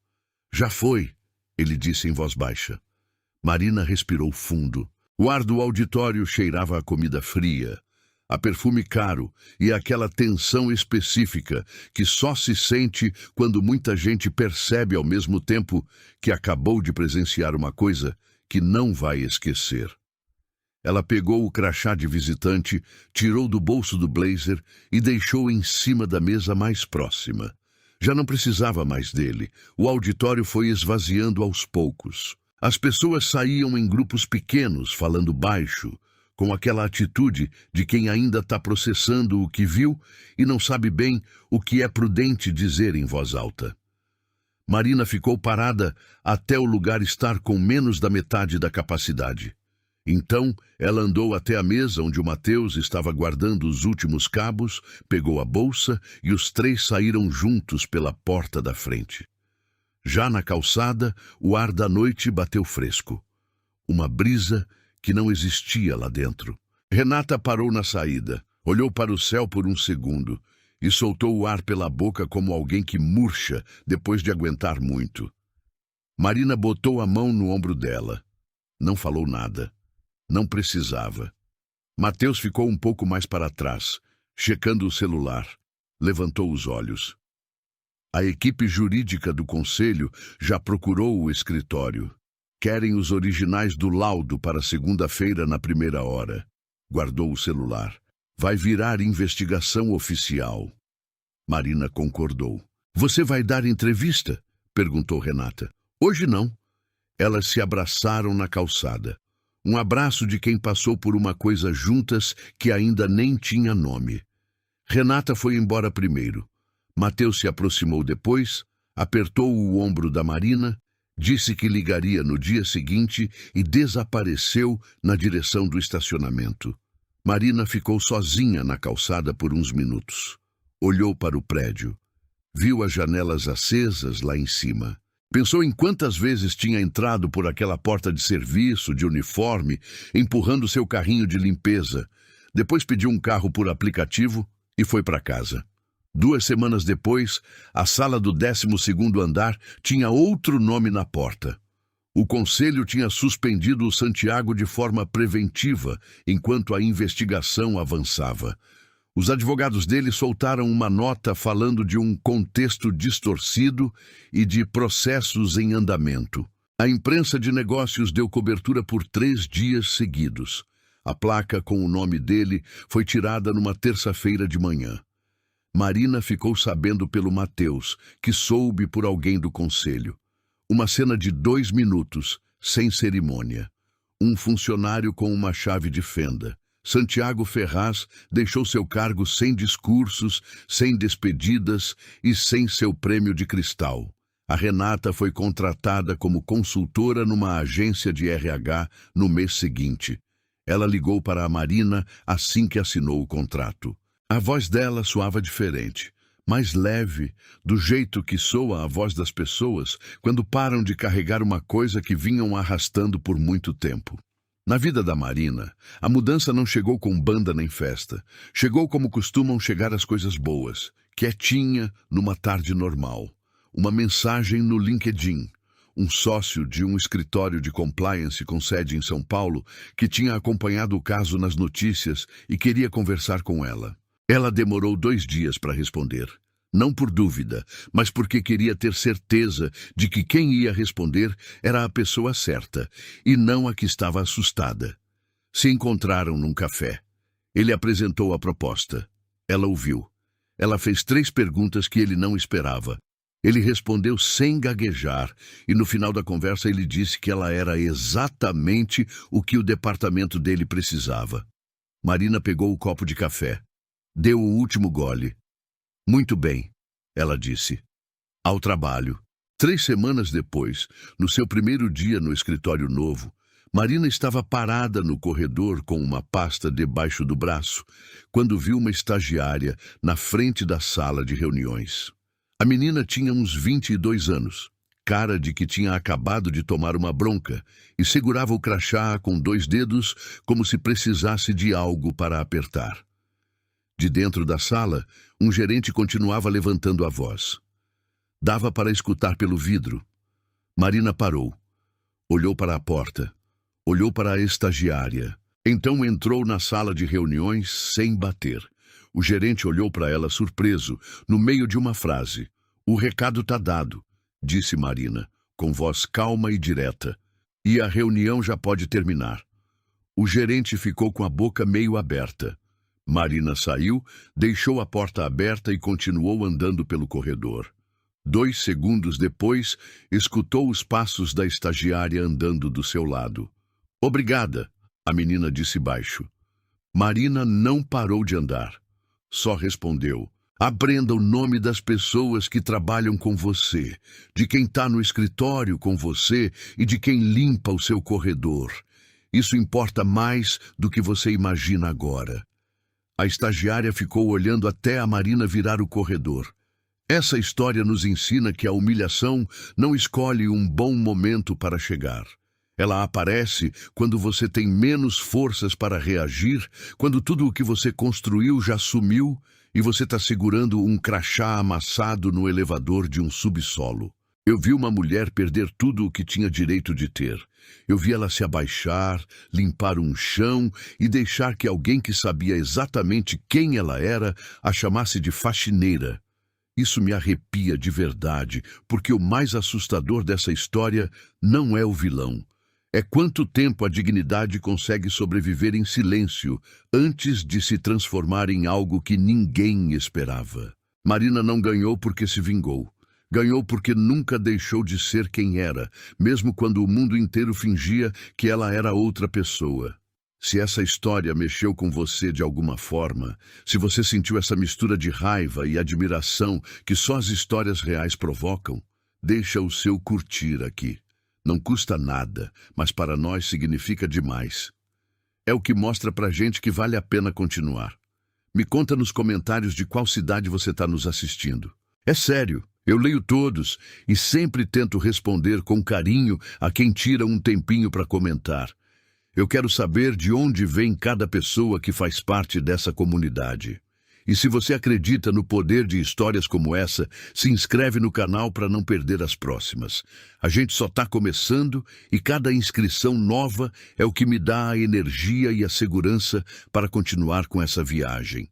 Já foi, ele disse em voz baixa. Marina respirou fundo. O ar do auditório cheirava a comida fria, a perfume caro e aquela tensão específica que só se sente quando muita gente percebe ao mesmo tempo que acabou de presenciar uma coisa que não vai esquecer. Ela pegou o crachá de visitante, tirou do bolso do blazer e deixou em cima da mesa mais próxima. Já não precisava mais dele. O auditório foi esvaziando aos poucos. As pessoas saíam em grupos pequenos, falando baixo, com aquela atitude de quem ainda está processando o que viu e não sabe bem o que é prudente dizer em voz alta. Marina ficou parada até o lugar estar com menos da metade da capacidade. Então, ela andou até a mesa onde o Mateus estava guardando os últimos cabos, pegou a bolsa e os 3 saíram juntos pela porta da frente. Já na calçada, o ar da noite bateu fresco. Uma brisa que não existia lá dentro. Renata parou na saída, olhou para o céu por um segundo e soltou o ar pela boca como alguém que murcha depois de aguentar muito. Marina botou a mão no ombro dela. Não falou nada. Não precisava. Mateus ficou um pouco mais para trás, checando o celular. Levantou os olhos. A equipe jurídica do conselho já procurou o escritório. Querem os originais do laudo para segunda-feira na primeira hora. Guardou o celular. Vai virar investigação oficial. Marina concordou. Você vai dar entrevista? Perguntou Renata. Hoje não. Elas se abraçaram na calçada. Um abraço de quem passou por uma coisa juntas que ainda nem tinha nome. Renata foi embora primeiro. Mateus se aproximou depois, apertou o ombro da Marina, disse que ligaria no dia seguinte e desapareceu na direção do estacionamento. Marina ficou sozinha na calçada por uns minutos. Olhou para o prédio. Viu as janelas acesas lá em cima. Pensou em quantas vezes tinha entrado por aquela porta de serviço, de uniforme, empurrando seu carrinho de limpeza. Depois pediu um carro por aplicativo e foi para casa. 2 semanas depois, a sala do 12º andar tinha outro nome na porta. O conselho tinha suspendido o Santiago de forma preventiva, enquanto a investigação avançava. Os advogados dele soltaram uma nota falando de um contexto distorcido e de processos em andamento. A imprensa de negócios deu cobertura por 3 dias seguidos. A placa com o nome dele foi tirada numa terça-feira de manhã. Marina ficou sabendo pelo Mateus, que soube por alguém do conselho. Uma cena de 2 minutos, sem cerimônia. Um funcionário com uma chave de fenda. Santiago Ferraz deixou seu cargo sem discursos, sem despedidas e sem seu prêmio de cristal. A Renata foi contratada como consultora numa agência de RH no mês seguinte. Ela ligou para a Marina assim que assinou o contrato. A voz dela soava diferente, mais leve, do jeito que soa a voz das pessoas quando param de carregar uma coisa que vinham arrastando por muito tempo. Na vida da Marina, a mudança não chegou com banda nem festa. Chegou como costumam chegar as coisas boas, quietinha, numa tarde normal. Uma mensagem no LinkedIn. Um sócio de um escritório de compliance com sede em São Paulo, que tinha acompanhado o caso nas notícias e queria conversar com ela. Ela demorou 2 dias para responder. Não por dúvida, mas porque queria ter certeza de que quem ia responder era a pessoa certa, e não a que estava assustada. Se encontraram num café. Ele apresentou a proposta. Ela ouviu. Ela fez 3 perguntas que ele não esperava. Ele respondeu sem gaguejar, e no final da conversa ele disse que ela era exatamente o que o departamento dele precisava. Marina pegou o copo de café. Deu o último gole. Muito bem, ela disse. Ao trabalho. 3 semanas depois, no seu primeiro dia no escritório novo, Marina estava parada no corredor com uma pasta debaixo do braço, quando viu uma estagiária na frente da sala de reuniões. A menina tinha uns 22 anos, cara de que tinha acabado de tomar uma bronca, e segurava o crachá com 2 dedos como se precisasse de algo para apertar. De dentro da sala, um gerente continuava levantando a voz. Dava para escutar pelo vidro. Marina parou. Olhou para a porta. Olhou para a estagiária. Então entrou na sala de reuniões sem bater. O gerente olhou para ela surpreso, no meio de uma frase. "O recado tá dado", disse Marina, com voz calma e direta. "E a reunião já pode terminar." O gerente ficou com a boca meio aberta. Marina saiu, deixou a porta aberta e continuou andando pelo corredor. 2 segundos depois, escutou os passos da estagiária andando do seu lado. "Obrigada", a menina disse baixo. Marina não parou de andar. Só respondeu: "Aprenda o nome das pessoas que trabalham com você, de quem está no escritório com você e de quem limpa o seu corredor. Isso importa mais do que você imagina agora." A estagiária ficou olhando até a Marina virar o corredor. Essa história nos ensina que a humilhação não escolhe um bom momento para chegar. Ela aparece quando você tem menos forças para reagir, quando tudo o que você construiu já sumiu e você está segurando um crachá amassado no elevador de um subsolo. Eu vi uma mulher perder tudo o que tinha direito de ter. Eu vi ela se abaixar, limpar um chão e deixar que alguém que sabia exatamente quem ela era a chamasse de faxineira. Isso me arrepia de verdade, porque o mais assustador dessa história não é o vilão. É quanto tempo a dignidade consegue sobreviver em silêncio antes de se transformar em algo que ninguém esperava. Marina não ganhou porque se vingou. Ganhou porque nunca deixou de ser quem era, mesmo quando o mundo inteiro fingia que ela era outra pessoa. Se essa história mexeu com você de alguma forma, se você sentiu essa mistura de raiva e admiração que só as histórias reais provocam, deixa o seu curtir aqui. Não custa nada, mas para nós significa demais. É o que mostra pra gente que vale a pena continuar. Me conta nos comentários de qual cidade você está nos assistindo. É sério, eu leio todos e sempre tento responder com carinho a quem tira um tempinho para comentar. Eu quero saber de onde vem cada pessoa que faz parte dessa comunidade. E se você acredita no poder de histórias como essa, se inscreve no canal para não perder as próximas. A gente só está começando e cada inscrição nova é o que me dá a energia e a segurança para continuar com essa viagem.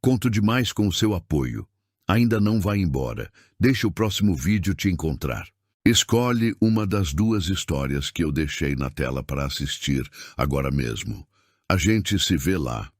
Conto demais com o seu apoio. Ainda não vai embora. Deixa o próximo vídeo te encontrar. Escolhe uma das 2 histórias que eu deixei na tela para assistir agora mesmo. A gente se vê lá.